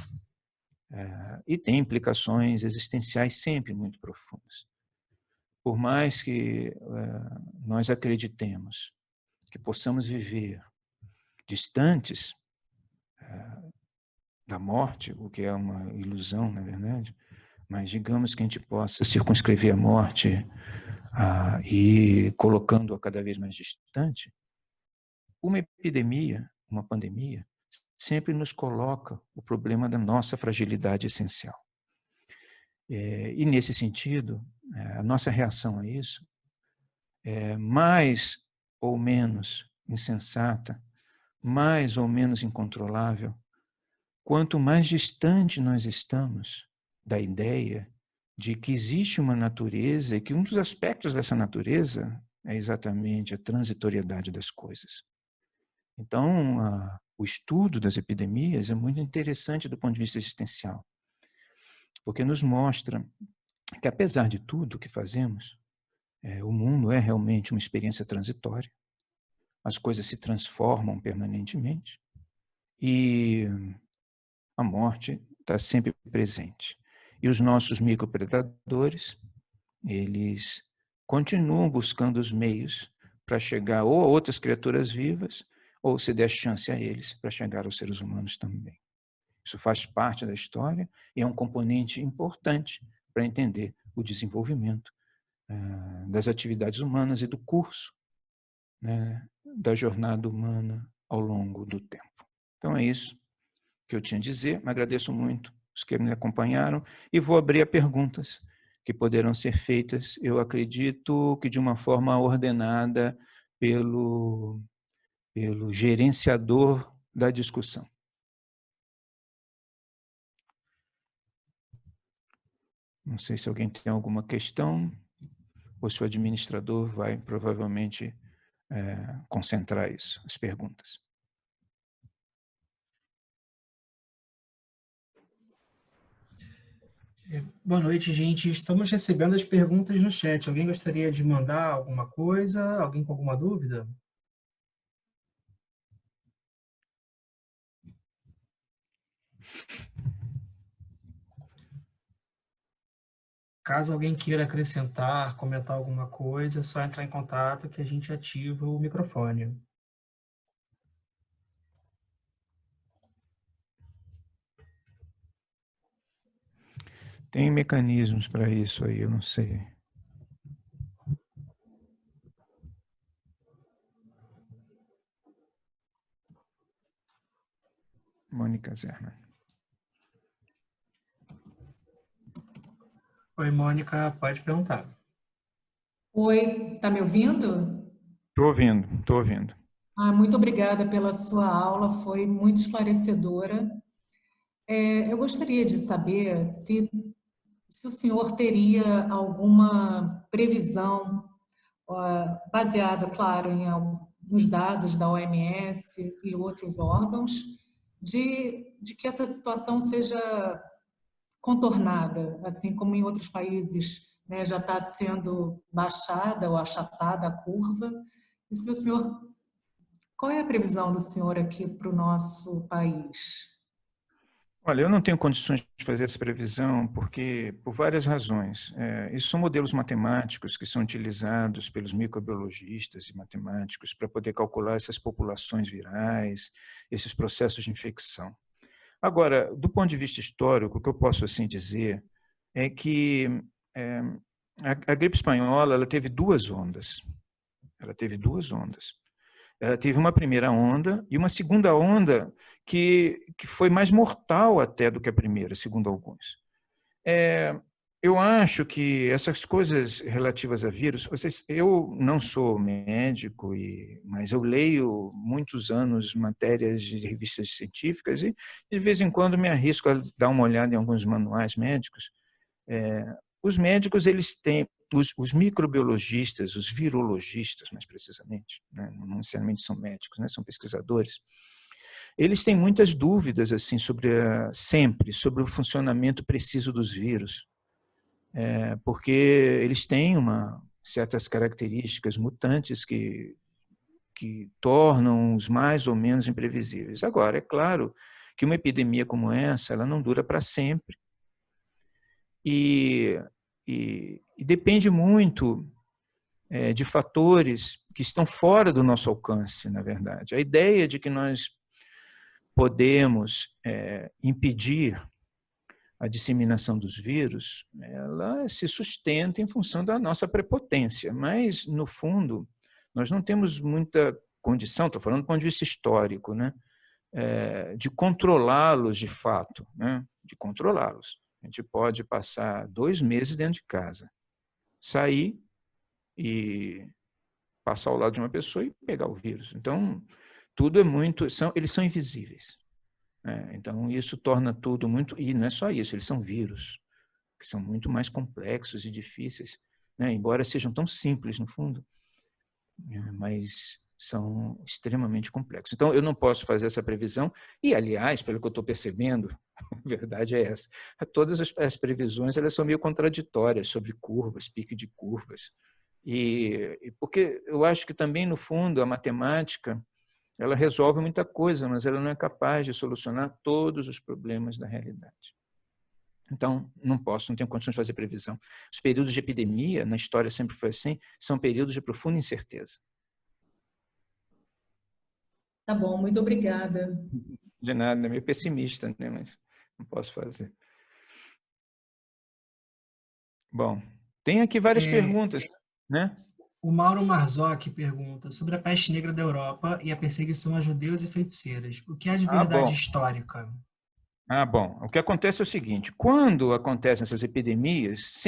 e têm implicações existenciais sempre muito profundas. Por mais que nós acreditemos que possamos viver distantes da morte, o que é uma ilusão, na verdade, mas digamos que a gente possa circunscrever a morte e colocando-a cada vez mais distante, uma epidemia, uma pandemia, sempre nos coloca o problema da nossa fragilidade essencial. E nesse sentido, a nossa reação a isso é mais ou menos insensata, mais ou menos incontrolável, quanto mais distante nós estamos da ideia de que existe uma natureza e que um dos aspectos dessa natureza é exatamente a transitoriedade das coisas. Então, o estudo das epidemias é muito interessante do ponto de vista existencial, porque nos mostra que, apesar de tudo que fazemos, o mundo é realmente uma experiência transitória, as coisas se transformam permanentemente e a morte está sempre presente. E os nossos micropredadores, eles continuam buscando os meios para chegar ou a outras criaturas vivas, ou se der chance a eles, para chegar aos seres humanos também. Isso faz parte da história e é um componente importante para entender o desenvolvimento das atividades humanas e do curso, né, da jornada humana ao longo do tempo. Então é isso que eu tinha a dizer. Agradeço muito os que me acompanharam e vou abrir a perguntas que poderão ser feitas, eu acredito que de uma forma ordenada pelo gerenciador da discussão. Não sei se alguém tem alguma questão, ou se o administrador vai provavelmente concentrar isso, as perguntas. Boa noite, gente. Estamos recebendo as perguntas no chat. Alguém gostaria de mandar alguma coisa? Alguém com alguma dúvida? Caso alguém queira acrescentar, comentar alguma coisa, é só entrar em contato que a gente ativa o microfone. Tem mecanismos para isso aí, eu não sei. Mônica Zerman. Oi, Mônica, pode perguntar. Oi, tá me ouvindo? Estou ouvindo, estou ouvindo. Muito obrigada pela sua aula, foi muito esclarecedora. Eu gostaria de saber se o senhor teria alguma previsão, baseada, claro, nos dados da OMS e outros órgãos, de que essa situação seja contornada, assim como em outros países, né, já está sendo baixada ou achatada a curva. Isso que o senhor, qual é a previsão do senhor aqui para o nosso país? Olha, eu não tenho condições de fazer essa previsão por várias razões. Isso são modelos matemáticos que são utilizados pelos microbiologistas e matemáticos para poder calcular essas populações virais, esses processos de infecção. Agora, do ponto de vista histórico, o que eu posso assim dizer é que a gripe espanhola ela teve duas ondas. Ela teve duas ondas. Ela teve uma primeira onda e uma segunda onda que foi mais mortal até do que a primeira, segundo alguns. Eu acho que essas coisas relativas a vírus, eu não sou médico, mas eu leio muitos anos matérias de revistas científicas e de vez em quando me arrisco a dar uma olhada em alguns manuais médicos. Os médicos, eles têm, os microbiologistas, os virologistas, mais precisamente, né, não necessariamente são médicos, né, são pesquisadores, eles têm muitas dúvidas assim sempre sobre o funcionamento preciso dos vírus, porque eles têm certas características mutantes que tornam-os mais ou menos imprevisíveis. Agora, é claro que uma epidemia como essa, ela não dura para sempre. E depende muito de fatores que estão fora do nosso alcance, na verdade. A ideia de que nós podemos impedir a disseminação dos vírus, ela se sustenta em função da nossa prepotência, mas, no fundo, nós não temos muita condição, estou falando do ponto de vista histórico, né, de controlá-los de fato, né, de controlá-los. A gente pode passar 2 meses dentro de casa, sair e passar ao lado de uma pessoa e pegar o vírus. Então, tudo é muito... eles são invisíveis. Então, isso torna tudo muito... E não é só isso, eles são vírus, que são muito mais complexos e difíceis, né? Embora sejam tão simples, no fundo, mas são extremamente complexos. Então, eu não posso fazer essa previsão. E, aliás, pelo que eu estou percebendo, a verdade é essa. Todas as previsões elas são meio contraditórias sobre curvas, pique de curvas. Porque eu acho que também, no fundo, a matemática ela resolve muita coisa, mas ela não é capaz de solucionar todos os problemas da realidade. Então, não tenho condições de fazer previsão. Os períodos de epidemia, na história sempre foi assim, são períodos de profunda incerteza. Tá bom, muito obrigada. De nada, é meio pessimista, né? Mas não posso fazer. Bom, tem aqui várias perguntas, né? O Mauro Marzocchi pergunta sobre a peste negra da Europa e a perseguição a judeus e feiticeiras. O que há de verdade histórica? Bom. O que acontece é o seguinte, quando acontecem essas epidemias,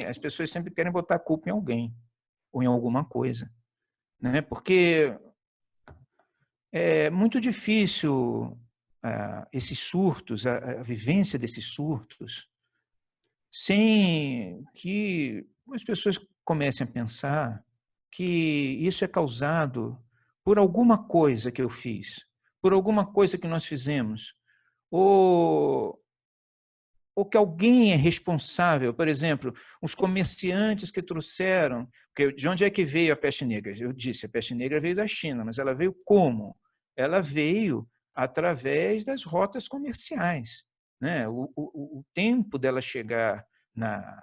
as pessoas sempre querem botar a culpa em alguém ou em alguma coisa, né? Porque é muito difícil esses surtos, a vivência desses surtos, sem que as pessoas comecem a pensar que isso é causado por alguma coisa que eu fiz, por alguma coisa que nós fizemos, ou que alguém é responsável. Por exemplo, os comerciantes que trouxeram, porque de onde é que veio a peste negra? Eu disse, a peste negra veio da China, mas ela veio como? Ela veio através das rotas comerciais, né? O tempo dela chegar na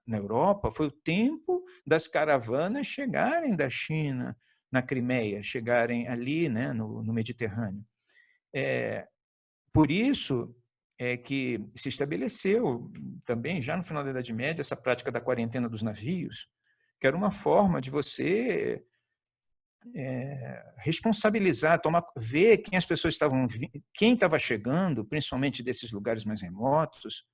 Europa foi o tempo das caravanas chegarem da China na Crimeia, chegarem ali, né, no Mediterrâneo. Por isso é que se estabeleceu também, já no final da Idade Média, essa prática da quarentena dos navios, que era uma forma de você responsabilizar, ver quem as pessoas quem estava chegando, principalmente desses lugares mais remotos,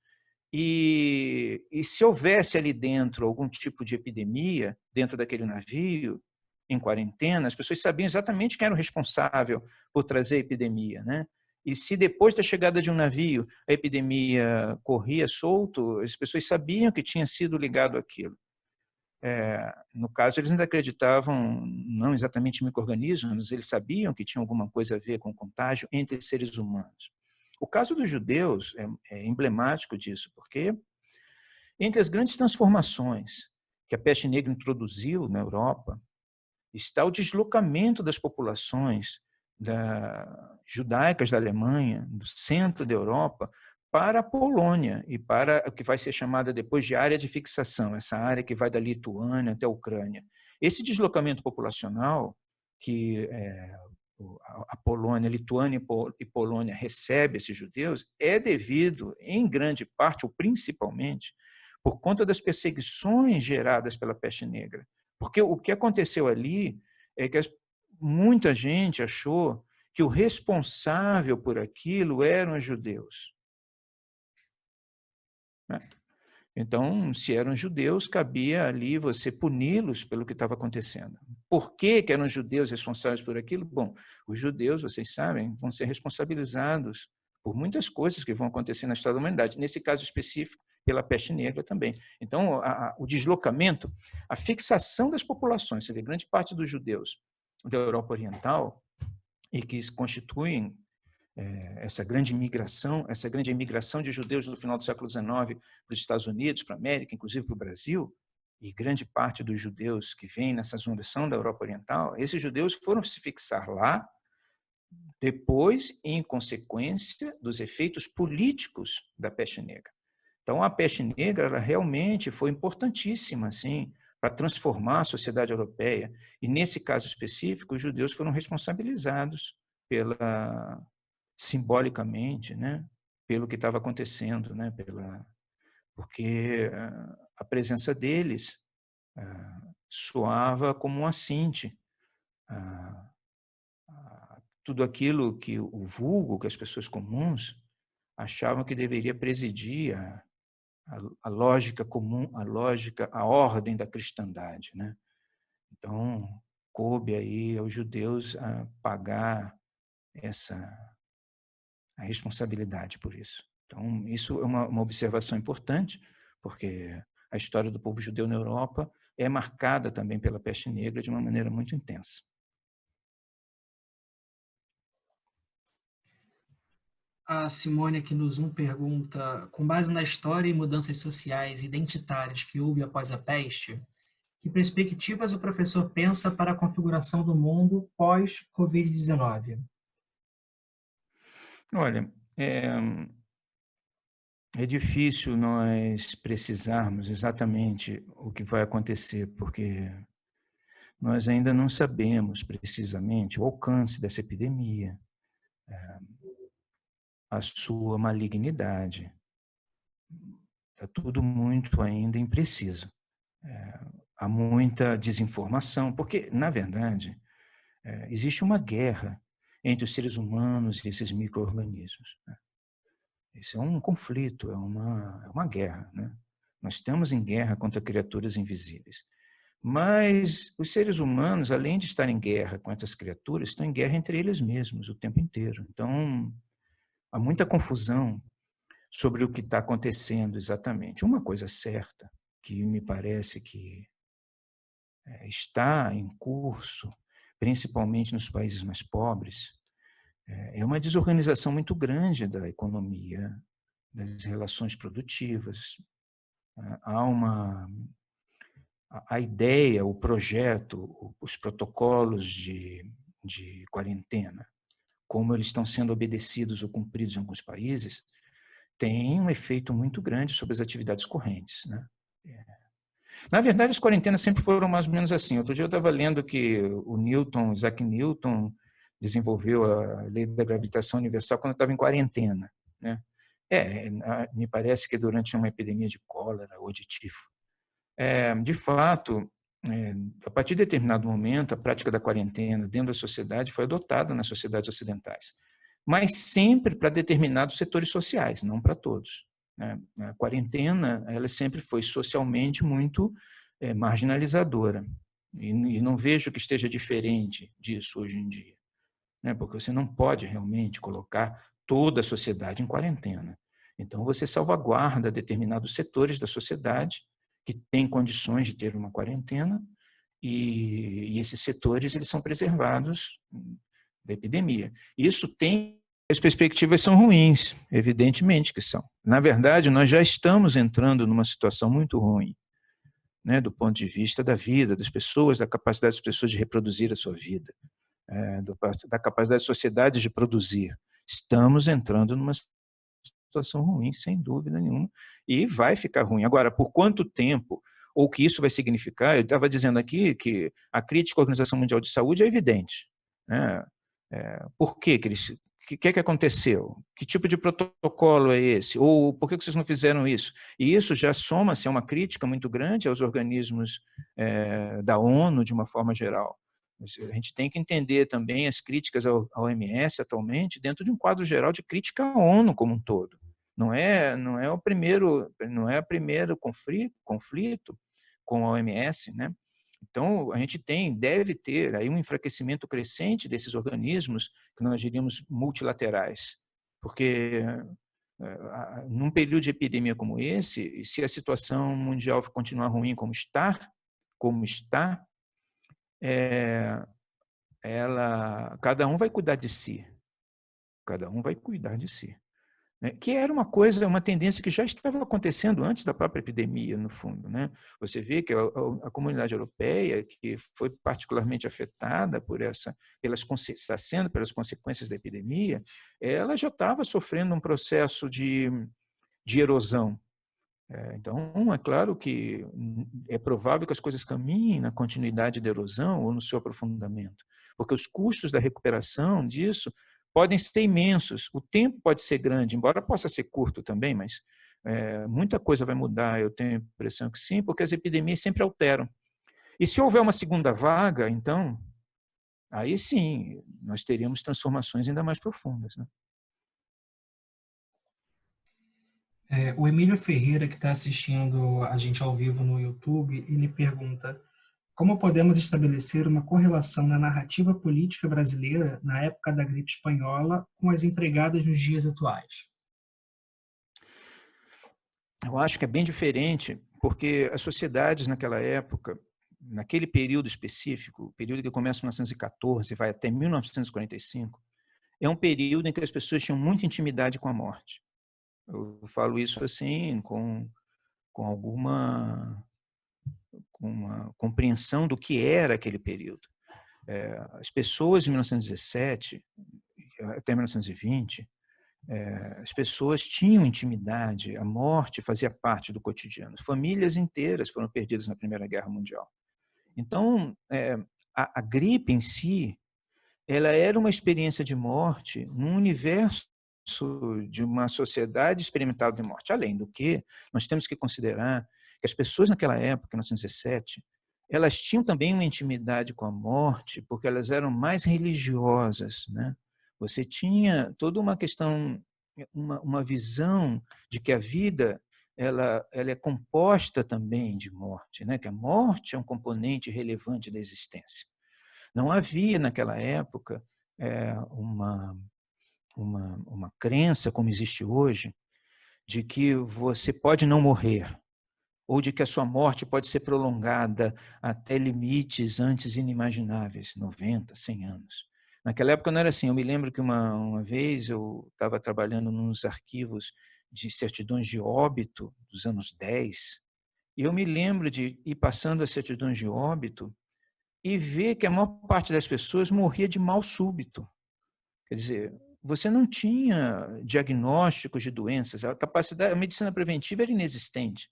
e se houvesse ali dentro algum tipo de epidemia, dentro daquele navio, em quarentena, as pessoas sabiam exatamente quem era o responsável por trazer a epidemia, né? E se depois da chegada de um navio a epidemia corria solto, as pessoas sabiam que tinha sido ligado àquilo. No caso, eles ainda acreditavam, não exatamente em micro-organismos, eles sabiam que tinha alguma coisa a ver com o contágio entre seres humanos. O caso dos judeus é emblemático disso, porque entre as grandes transformações que a peste negra introduziu na Europa, está o deslocamento das populações judaicas da Alemanha, do centro da Europa, para a Polônia e para o que vai ser chamada depois de área de fixação, essa área que vai da Lituânia até a Ucrânia. Esse deslocamento populacional que a Polônia, Lituânia e Polônia recebe esses judeus é devido, em grande parte, ou principalmente, por conta das perseguições geradas pela peste negra. Porque o que aconteceu ali é que muita gente achou que o responsável por aquilo eram os judeus. Então, se eram judeus, cabia ali você puni-los pelo que estava acontecendo. Por que eram os judeus responsáveis por aquilo? Bom, os judeus, vocês sabem, vão ser responsabilizados por muitas coisas que vão acontecer na história da humanidade. Nesse caso específico, pela peste negra também. Então, o deslocamento, a fixação das populações, você vê, grande parte dos judeus da Europa Oriental, e que constituem essa grande imigração de judeus no final do século XIX para os Estados Unidos, para a América, inclusive para o Brasil, e grande parte dos judeus que vêm nessa zona são da Europa Oriental, esses judeus foram se fixar lá depois, em consequência dos efeitos políticos da peste negra. Então, a peste negra ela realmente foi importantíssima assim, para transformar a sociedade europeia. E, nesse caso específico, os judeus foram responsabilizados simbolicamente, né, pelo que estava acontecendo, né, porque a presença deles soava como um assinte a tudo aquilo que o vulgo, que as pessoas comuns achavam que deveria presidir a lógica comum, a ordem da cristandade, né? Então, coube aí aos judeus a pagar a responsabilidade por isso. Então, isso é uma observação importante, porque a história do povo judeu na Europa é marcada também pela peste negra de uma maneira muito intensa. A Simone aqui no Zoom pergunta, com base na história e mudanças sociais e identitárias que houve após a peste, que perspectivas o professor pensa para a configuração do mundo pós-Covid-19? Olha, É difícil nós precisarmos exatamente o que vai acontecer, porque nós ainda não sabemos precisamente o alcance dessa epidemia, a sua malignidade. Está tudo muito ainda impreciso. Há muita desinformação, porque, na verdade, existe uma guerra entre os seres humanos e esses micro-organismos. Isso é um conflito, é uma guerra, né? Nós estamos em guerra contra criaturas invisíveis. Mas os seres humanos, além de estar em guerra com essas criaturas, estão em guerra entre eles mesmos o tempo inteiro. Então, há muita confusão sobre o que está acontecendo exatamente. Uma coisa certa, que me parece que está em curso, principalmente nos países mais pobres, é uma desorganização muito grande da economia, das relações produtivas. Há a ideia, o projeto, os protocolos de quarentena, como eles estão sendo obedecidos ou cumpridos em alguns países, tem um efeito muito grande sobre as atividades correntes, né? Na verdade, as quarentenas sempre foram mais ou menos assim. Outro dia eu estava lendo que o Isaac Newton, desenvolveu a lei da gravitação universal quando estava em quarentena, né? Me parece que durante uma epidemia de cólera ou de tifo. De fato, a partir de determinado momento, a prática da quarentena dentro da sociedade foi adotada nas sociedades ocidentais, mas sempre para determinados setores sociais, não para todos. A quarentena, ela sempre foi socialmente muito marginalizadora, e não vejo que esteja diferente disso hoje em dia, né? Porque você não pode realmente colocar toda a sociedade em quarentena. Então, você salvaguarda determinados setores da sociedade que têm condições de ter uma quarentena, e esses setores eles são preservados da epidemia. Isso tem... As perspectivas são ruins, evidentemente que são. Na verdade, nós já estamos entrando numa situação muito ruim, né, do ponto de vista da vida das pessoas, da capacidade das pessoas de reproduzir a sua vida, da capacidade das sociedades de produzir. Estamos entrando numa situação ruim, sem dúvida nenhuma, e vai ficar ruim. Agora, por quanto tempo, ou o que isso vai significar? Eu estava dizendo aqui que a crítica à Organização Mundial de Saúde é evidente, né? Por que eles... O que aconteceu? Que tipo de protocolo é esse? Ou por que vocês não fizeram isso? E isso já soma-se a uma crítica muito grande aos organismos da ONU, de uma forma geral. A gente tem que entender também as críticas ao OMS atualmente dentro de um quadro geral de crítica à ONU como um todo. Não é o primeiro conflito com a OMS, né? Então, a gente deve ter aí um enfraquecimento crescente desses organismos que nós diríamos multilaterais, porque num período de epidemia como esse, se a situação mundial continuar ruim como está, cada um vai cuidar de si, né? Que era uma tendência que já estava acontecendo antes da própria epidemia, no fundo, né? Você vê que a comunidade europeia, que foi particularmente afetada está sendo pelas consequências da epidemia, ela já estava sofrendo um processo de erosão. Então, é claro que é provável que as coisas caminhem na continuidade da erosão ou no seu aprofundamento, porque os custos da recuperação disso podem ser imensos. O tempo pode ser grande, embora possa ser curto também, mas muita coisa vai mudar, eu tenho a impressão que sim, porque as epidemias sempre alteram. E se houver uma segunda vaga, então, aí sim, nós teríamos transformações ainda mais profundas, né? O Emílio Ferreira, que está assistindo a gente ao vivo no YouTube, ele pergunta: como podemos estabelecer uma correlação na narrativa política brasileira na época da gripe espanhola com as empregadas nos dias atuais? Eu acho que é bem diferente, porque as sociedades naquela época, naquele período específico, o período que começa em 1914 e vai até 1945, é um período em que as pessoas tinham muita intimidade com a morte. Eu falo isso assim com uma compreensão do que era aquele período. As pessoas em 1917 até 1920, As pessoas tinham intimidade, a morte fazia parte do cotidiano. Famílias inteiras foram perdidas na Primeira Guerra Mundial. Então, a gripe em si, ela era uma experiência de morte num universo de uma sociedade experimental de morte. Além do que, nós temos que considerar que as pessoas naquela época, em 1917, elas tinham também uma intimidade com a morte, porque elas eram mais religiosas, né? Você tinha toda uma questão, uma visão de que a vida ela é composta também de morte, né? Que a morte é um componente relevante da existência. Não havia naquela época uma crença, como existe hoje, de que você pode não morrer, ou de que a sua morte pode ser prolongada até limites antes inimagináveis, 90, 100 anos. Naquela época não era assim. Eu me lembro que uma vez eu estava trabalhando nos arquivos de certidões de óbito dos anos 10, e eu me lembro de ir passando as certidões de óbito e ver que a maior parte das pessoas morria de mal súbito. Quer dizer, você não tinha diagnósticos de doenças, a medicina preventiva era inexistente.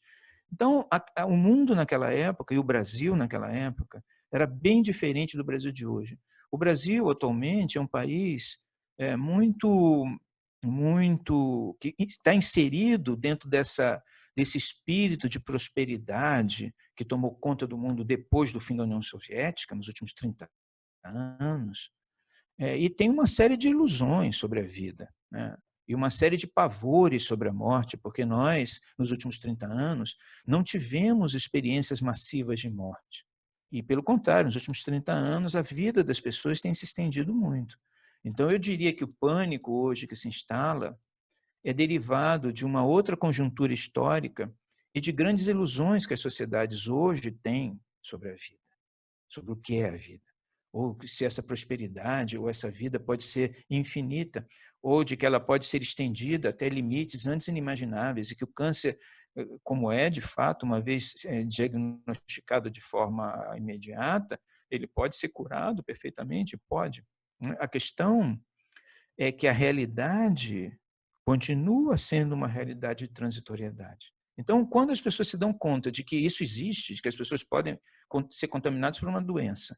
Então, o mundo naquela época e o Brasil naquela época era bem diferente do Brasil de hoje. O Brasil, atualmente, é um país que está inserido dentro desse espírito de prosperidade que tomou conta do mundo depois do fim da União Soviética, nos últimos 30 anos, e tem uma série de ilusões sobre a vida, né? E uma série de pavores sobre a morte, porque nós, nos últimos 30 anos, não tivemos experiências massivas de morte. E, pelo contrário, nos últimos 30 anos, a vida das pessoas tem se estendido muito. Então, eu diria que o pânico hoje que se instala é derivado de uma outra conjuntura histórica e de grandes ilusões que as sociedades hoje têm sobre a vida, sobre o que é a vida, ou se essa prosperidade ou essa vida pode ser infinita, ou de que ela pode ser estendida até limites antes inimagináveis, e que o câncer, como é de fato, uma vez diagnosticado de forma imediata, ele pode ser curado perfeitamente, pode. A questão é que a realidade continua sendo uma realidade de transitoriedade. Então, quando as pessoas se dão conta de que isso existe, de que as pessoas podem ser contaminadas por uma doença,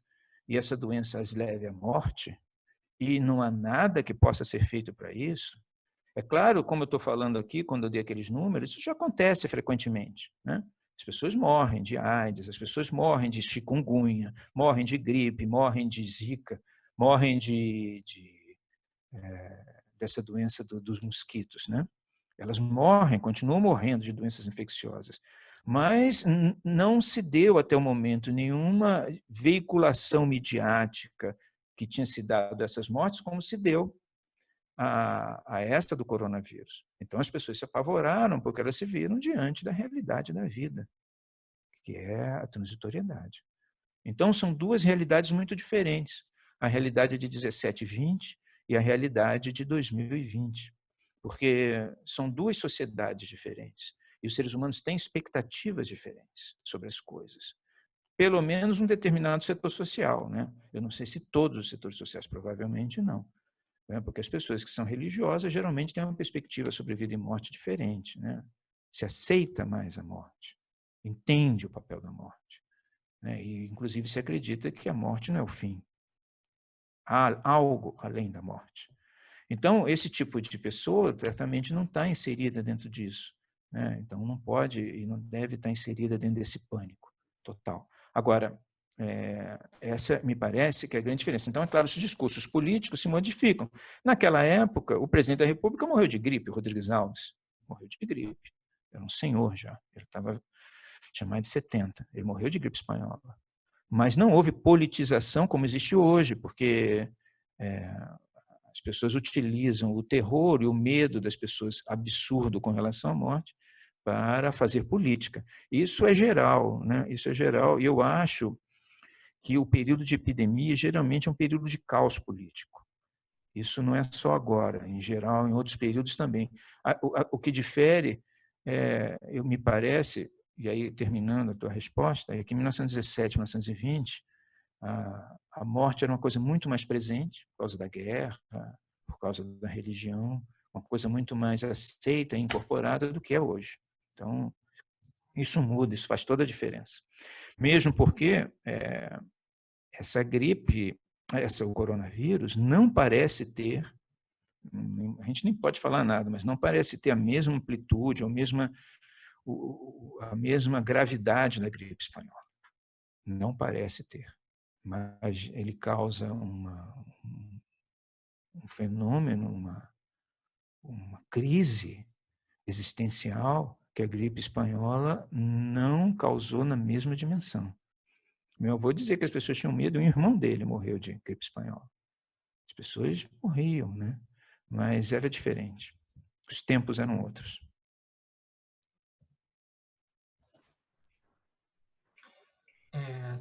e essa doença as leve à morte, e não há nada que possa ser feito para isso, é claro, como eu estou falando aqui, quando eu dei aqueles números, isso já acontece frequentemente, né? As pessoas morrem de AIDS, as pessoas morrem de chikungunya, morrem de gripe, morrem de zika, morrem dessa doença dos mosquitos, né? Elas morrem, continuam morrendo de doenças infecciosas. Mas não se deu até o momento nenhuma veiculação midiática que tinha se dado a essas mortes, como se deu a esta do coronavírus. Então as pessoas se apavoraram porque elas se viram diante da realidade da vida, que é a transitoriedade. Então são duas realidades muito diferentes. A realidade de 17 e 20 e a realidade de 2020. Porque são duas sociedades diferentes. E os seres humanos têm expectativas diferentes sobre as coisas. Pelo menos um determinado setor social, né? Eu não sei se todos os setores sociais, provavelmente não. Né? Porque as pessoas que são religiosas geralmente têm uma perspectiva sobre vida e morte diferente, né? Se aceita mais a morte, entende o papel da morte, né? E, inclusive, se acredita que a morte não é o fim. Há algo além da morte. Então, esse tipo de pessoa certamente não está inserida dentro disso, né? Então, não pode e não deve estar inserida dentro desse pânico total. Agora, essa me parece que é a grande diferença. Então, é claro, os discursos políticos se modificam. Naquela época, o presidente da República morreu de gripe, Rodrigues Alves, morreu de gripe. Era um senhor já, tinha mais de 70, ele morreu de gripe espanhola. Mas não houve politização como existe hoje, porque as pessoas utilizam o terror e o medo das pessoas absurdo com relação à morte para fazer política. Isso é geral, né? Isso é geral. E eu acho que o período de epidemia geralmente é um período de caos político. Isso não é só agora, em geral, em outros períodos também. O que difere, me parece, e aí terminando a tua resposta, é que em 1917, 1920, a morte era uma coisa muito mais presente por causa da guerra, por causa da religião, uma coisa muito mais aceita e incorporada do que é hoje. Então, isso muda, isso faz toda a diferença. Mesmo porque essa gripe, o coronavírus, não parece ter, a gente nem pode falar nada, mas não parece ter a mesma amplitude, a mesma gravidade da gripe espanhola. Não parece ter. Mas ele causa um fenômeno, uma crise existencial que a gripe espanhola não causou na mesma dimensão. Meu avô dizia que as pessoas tinham medo, e um irmão dele morreu de gripe espanhola. As pessoas morriam, né? Mas era diferente. Os tempos eram outros.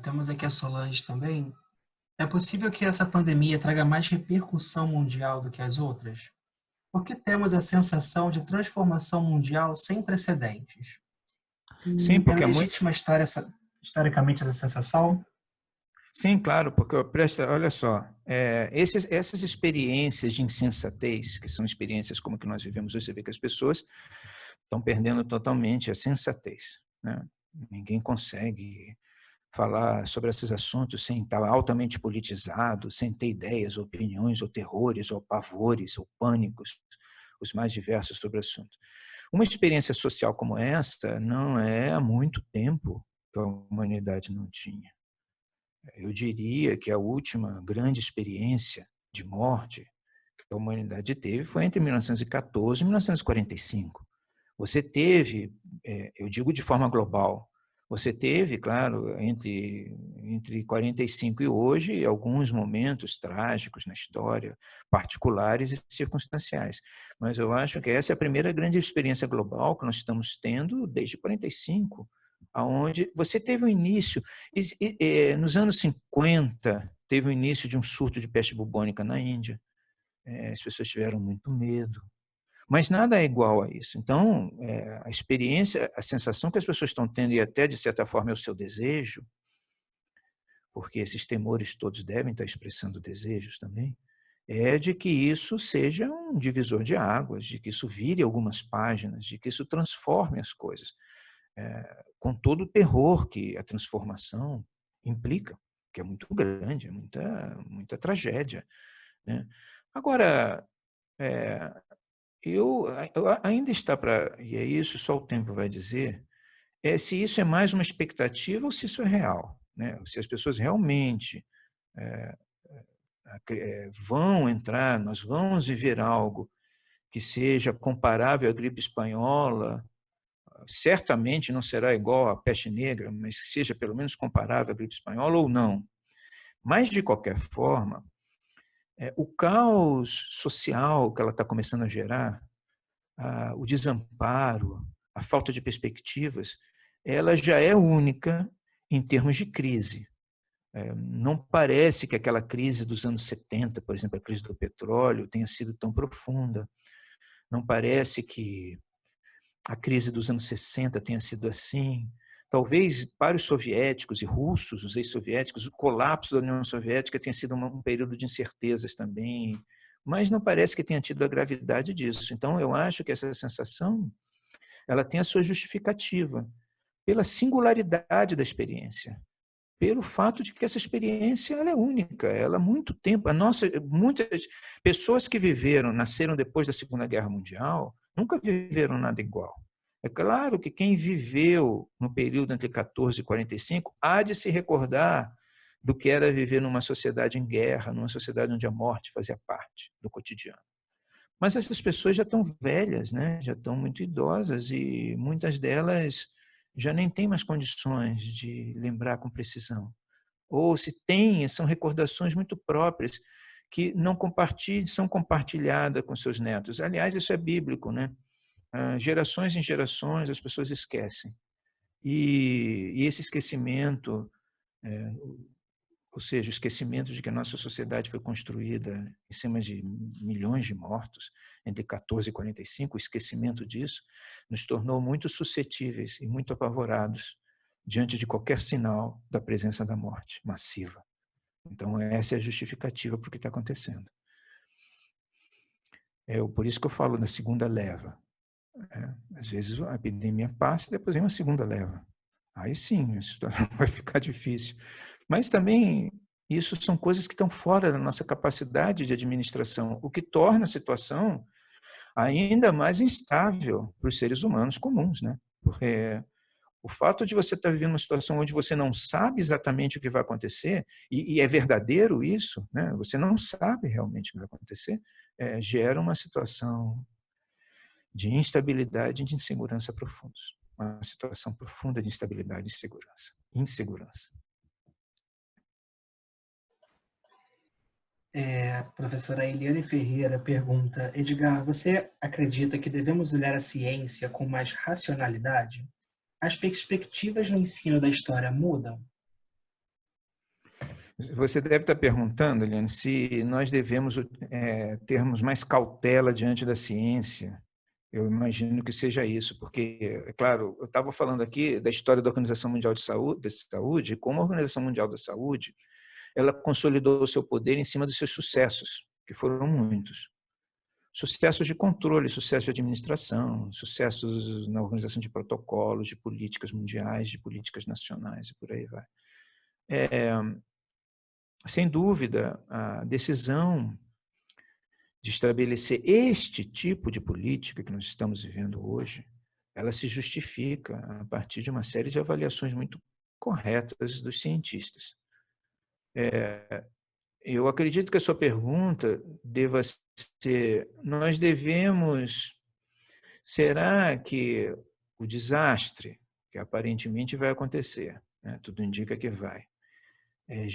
Temos aqui a Solange também. É possível que essa pandemia traga mais repercussão mundial do que as outras? Porque temos a sensação de transformação mundial sem precedentes. Sim, E é porque é muito. legítima historicamente essa sensação? Sim, claro, porque olha só, essas experiências de insensatez, que são experiências como que nós vivemos hoje, você vê que as pessoas estão perdendo totalmente a sensatez, né? Ninguém consegue falar sobre esses assuntos sem estar altamente politizado, sem ter ideias, opiniões, ou terrores, ou pavores, ou pânicos, os mais diversos sobre o assunto. Uma experiência social como esta não é há muito tempo que a humanidade não tinha. Eu diria que a última grande experiência de morte que a humanidade teve foi entre 1914 e 1945. Você teve, eu digo de forma global, você teve, claro, entre 45 e hoje, alguns momentos trágicos na história, particulares e circunstanciais. Mas eu acho que essa é a primeira grande experiência global que nós estamos tendo desde 45, aonde você teve o início, nos anos 50, teve o início de um surto de peste bubônica na Índia. As pessoas tiveram muito medo. Mas nada é igual a isso. Então, a experiência, a sensação que as pessoas estão tendo, e até de certa forma é o seu desejo, porque esses temores todos devem estar expressando desejos também, é de que isso seja um divisor de águas, de que isso vire algumas páginas, de que isso transforme as coisas, com todo o terror que a transformação implica, que é muito grande, é muita tragédia, né? Agora, eu ainda está para, e é isso, só o tempo vai dizer, se isso é mais uma expectativa ou se isso é real, né? Se as pessoas realmente vão entrar, nós vamos viver algo que seja comparável à gripe espanhola, certamente não será igual à peste negra, mas que seja pelo menos comparável à gripe espanhola ou não. Mas, de qualquer forma, o caos social que ela está começando a gerar, o desamparo, a falta de perspectivas, ela já é única em termos de crise. Não parece que aquela crise dos anos 70, por exemplo, a crise do petróleo, tenha sido tão profunda. Não parece que a crise dos anos 60 tenha sido assim. Talvez para os soviéticos e russos, os ex-soviéticos, o colapso da União Soviética tenha sido um período de incertezas também, mas não parece que tenha tido a gravidade disso. Então, eu acho que essa sensação ela tem a sua justificativa pela singularidade da experiência, pelo fato de que essa experiência ela é única, ela há muito tempo, muitas pessoas que nasceram depois da Segunda Guerra Mundial, nunca viveram nada igual. É claro que quem viveu no período entre 14 e 45 há de se recordar do que era viver numa sociedade em guerra, numa sociedade onde a morte fazia parte do cotidiano. Mas essas pessoas já estão velhas, né? Já estão muito idosas e muitas delas já nem têm mais condições de lembrar com precisão. Ou se tem, são recordações muito próprias que não são compartilhadas com seus netos. Aliás, isso é bíblico, né? Gerações em gerações as pessoas esquecem. E esse esquecimento, ou seja, o esquecimento de que a nossa sociedade foi construída em cima de milhões de mortos, entre 14 e 45, o esquecimento disso nos tornou muito suscetíveis e muito apavorados diante de qualquer sinal da presença da morte massiva. Então, essa é a justificativa para o que está acontecendo. Por isso que eu falo da segunda leva. Às vezes a epidemia passa e depois vem uma segunda leva. Aí sim, a situação vai ficar difícil. Mas também isso são coisas que estão fora da nossa capacidade de administração, o que torna a situação ainda mais instável para os seres humanos comuns, né? Porque o fato de você estar vivendo uma situação onde você não sabe exatamente o que vai acontecer, e é verdadeiro isso, né? Você não sabe realmente o que vai acontecer, gera uma situação de instabilidade e de insegurança profundos. Uma situação profunda de instabilidade e insegurança. A professora Eliane Ferreira pergunta: Edgar, você acredita que devemos olhar a ciência com mais racionalidade? As perspectivas no ensino da história mudam? Você deve estar perguntando, Eliane, se nós devemos termos mais cautela diante da ciência. Eu imagino que seja isso, porque, é claro, eu estava falando aqui da história da Organização Mundial de Saúde, como a Organização Mundial da Saúde, ela consolidou o seu poder em cima dos seus sucessos, que foram muitos. Sucessos de controle, sucessos de administração, sucessos na organização de protocolos, de políticas mundiais, de políticas nacionais e por aí vai. Sem dúvida, a decisão de estabelecer este tipo de política que nós estamos vivendo hoje, ela se justifica a partir de uma série de avaliações muito corretas dos cientistas. Eu acredito que a sua pergunta deva ser: será que o desastre que aparentemente vai acontecer, né, tudo indica que vai, é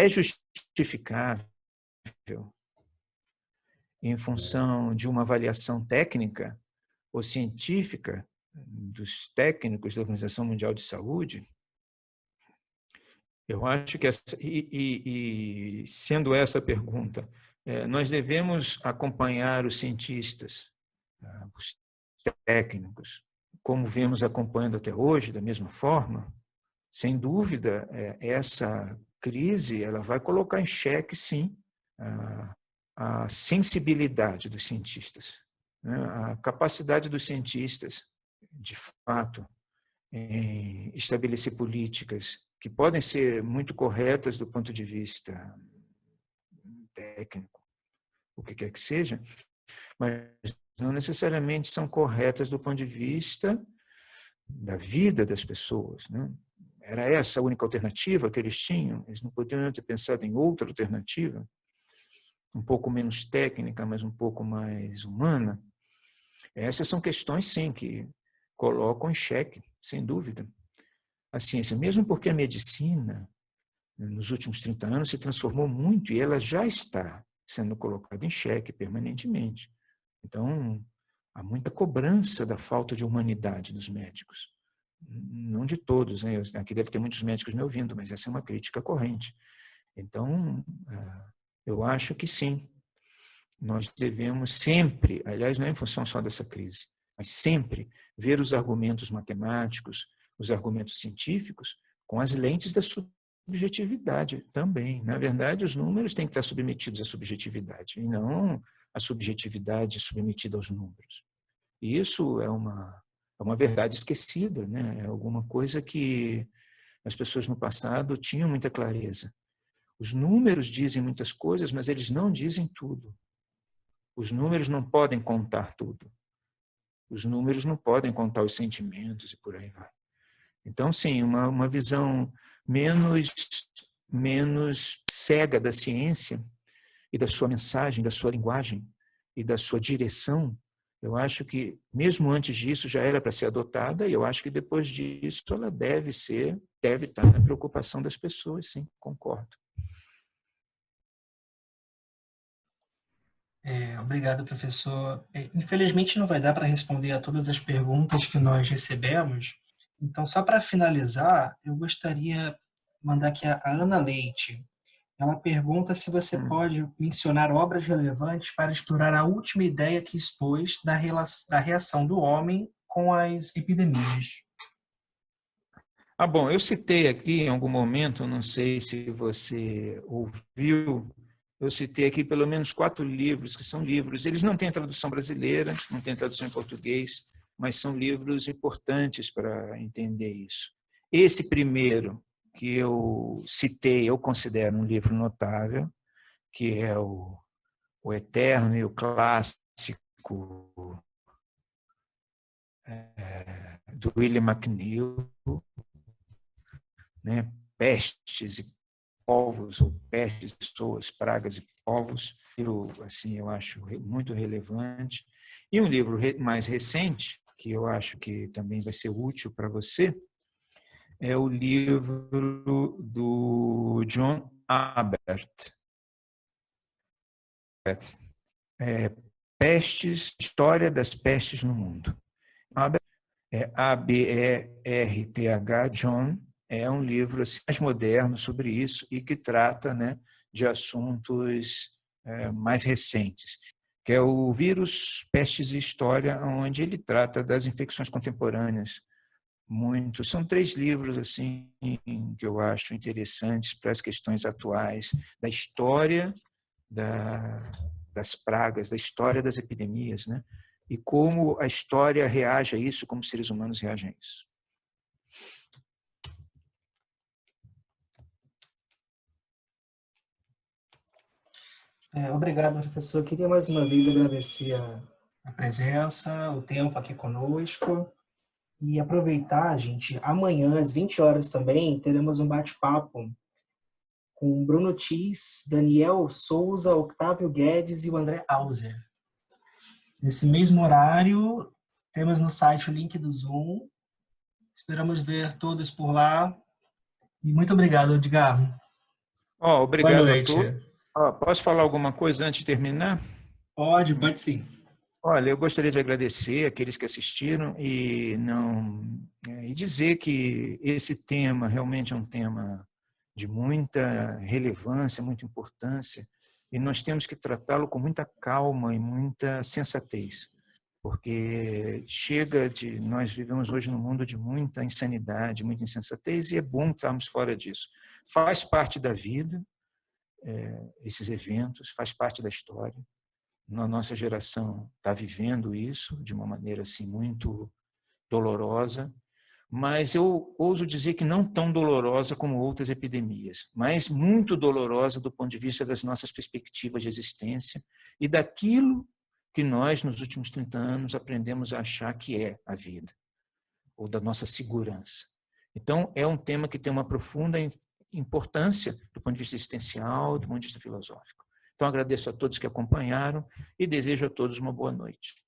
justificável em função de uma avaliação técnica ou científica dos técnicos da Organização Mundial de Saúde? Eu acho que sendo essa a pergunta, nós devemos acompanhar os cientistas, os técnicos, como vemos acompanhando até hoje, da mesma forma. Sem dúvida, essa crise ela vai colocar em xeque, sim, a sensibilidade dos cientistas, né? A capacidade dos cientistas, de fato, em estabelecer políticas que podem ser muito corretas do ponto de vista técnico, o que quer que seja, mas não necessariamente são corretas do ponto de vista da vida das pessoas, né? Era essa a única alternativa que eles tinham? Eles não poderiam ter pensado em outra alternativa, um pouco menos técnica, mas um pouco mais humana? Essas são questões, sim, que colocam em xeque, sem dúvida, a ciência, mesmo porque a medicina, nos últimos 30 anos, se transformou muito e ela já está sendo colocada em xeque permanentemente. Então, há muita cobrança da falta de humanidade dos médicos. Não de todos, né? Aqui deve ter muitos médicos me ouvindo, mas essa é uma crítica corrente. Então, eu acho que sim, nós devemos sempre, aliás, não é em função só dessa crise, mas sempre ver os argumentos matemáticos, os argumentos científicos, com as lentes da subjetividade também. Na verdade, os números têm que estar submetidos à subjetividade, e não a subjetividade submetida aos números. E isso é uma verdade esquecida, né? É alguma coisa que as pessoas no passado tinham muita clareza. Os números dizem muitas coisas, mas eles não dizem tudo. Os números não podem contar tudo. Os números não podem contar os sentimentos e por aí vai. Então, sim, uma visão menos cega da ciência e da sua mensagem, da sua linguagem e da sua direção, eu acho que, mesmo antes disso, já era para ser adotada, e eu acho que depois disso ela deve estar na preocupação das pessoas, sim, concordo. Obrigado, professor. Infelizmente, não vai dar para responder a todas as perguntas que nós recebemos. Então, só para finalizar, eu gostaria de mandar aqui a Ana Leite. Ela pergunta se você pode mencionar obras relevantes para explorar a última ideia que expôs da reação do homem com as epidemias. Bom, eu citei aqui em algum momento, não sei se você ouviu, eu citei aqui pelo menos 4 livros, que são livros, eles não têm tradução brasileira, não têm tradução em português, mas são livros importantes para entender isso. Esse primeiro que eu citei, eu considero um livro notável, que é o eterno e o clássico do William McNeill, né? Pestes e povos, ou pestes, pessoas, pragas e povos. Assim, eu acho muito relevante. E um livro mais recente, que eu acho que também vai ser útil para você, é o livro do John Abert. Pestes, História das Pestes no Mundo. Abert, A-B-E-R-T-H, John, é um livro assim, mais moderno sobre isso e que trata, né, de assuntos mais recentes, que é o Vírus, Pestes e História, onde ele trata das infecções contemporâneas. São 3 livros assim que eu acho interessantes para as questões atuais da história das pragas, da história das epidemias, né? E como a história reage a isso, como os seres humanos reagem a isso. Obrigado, professor. Eu queria mais uma vez agradecer a presença, o tempo aqui conosco e aproveitar, gente, amanhã às 20 horas também teremos um bate-papo com Bruno Tis, Daniel Souza, Octávio Guedes e o André Auser. Nesse mesmo horário, temos no site o link do Zoom. Esperamos ver todos por lá. E muito obrigado, Edgar. Obrigado a todos. Posso falar alguma coisa antes de terminar? Pode sim. Olha, eu gostaria de agradecer aqueles que assistiram e dizer que esse tema realmente é um tema de muita relevância, muita importância, e nós temos que tratá-lo com muita calma e muita sensatez, porque nós vivemos hoje num mundo de muita insanidade, muita insensatez, e é bom estarmos fora disso. Faz parte da vida, esses eventos, faz parte da história. A nossa geração está vivendo isso de uma maneira assim muito dolorosa, mas eu ouso dizer que não tão dolorosa como outras epidemias, mas muito dolorosa do ponto de vista das nossas perspectivas de existência e daquilo que nós, nos últimos 30 anos, aprendemos a achar que é a vida, ou da nossa segurança. Então, é um tema que tem uma profunda importância do ponto de vista existencial, do ponto de vista filosófico. Então, agradeço a todos que acompanharam e desejo a todos uma boa noite.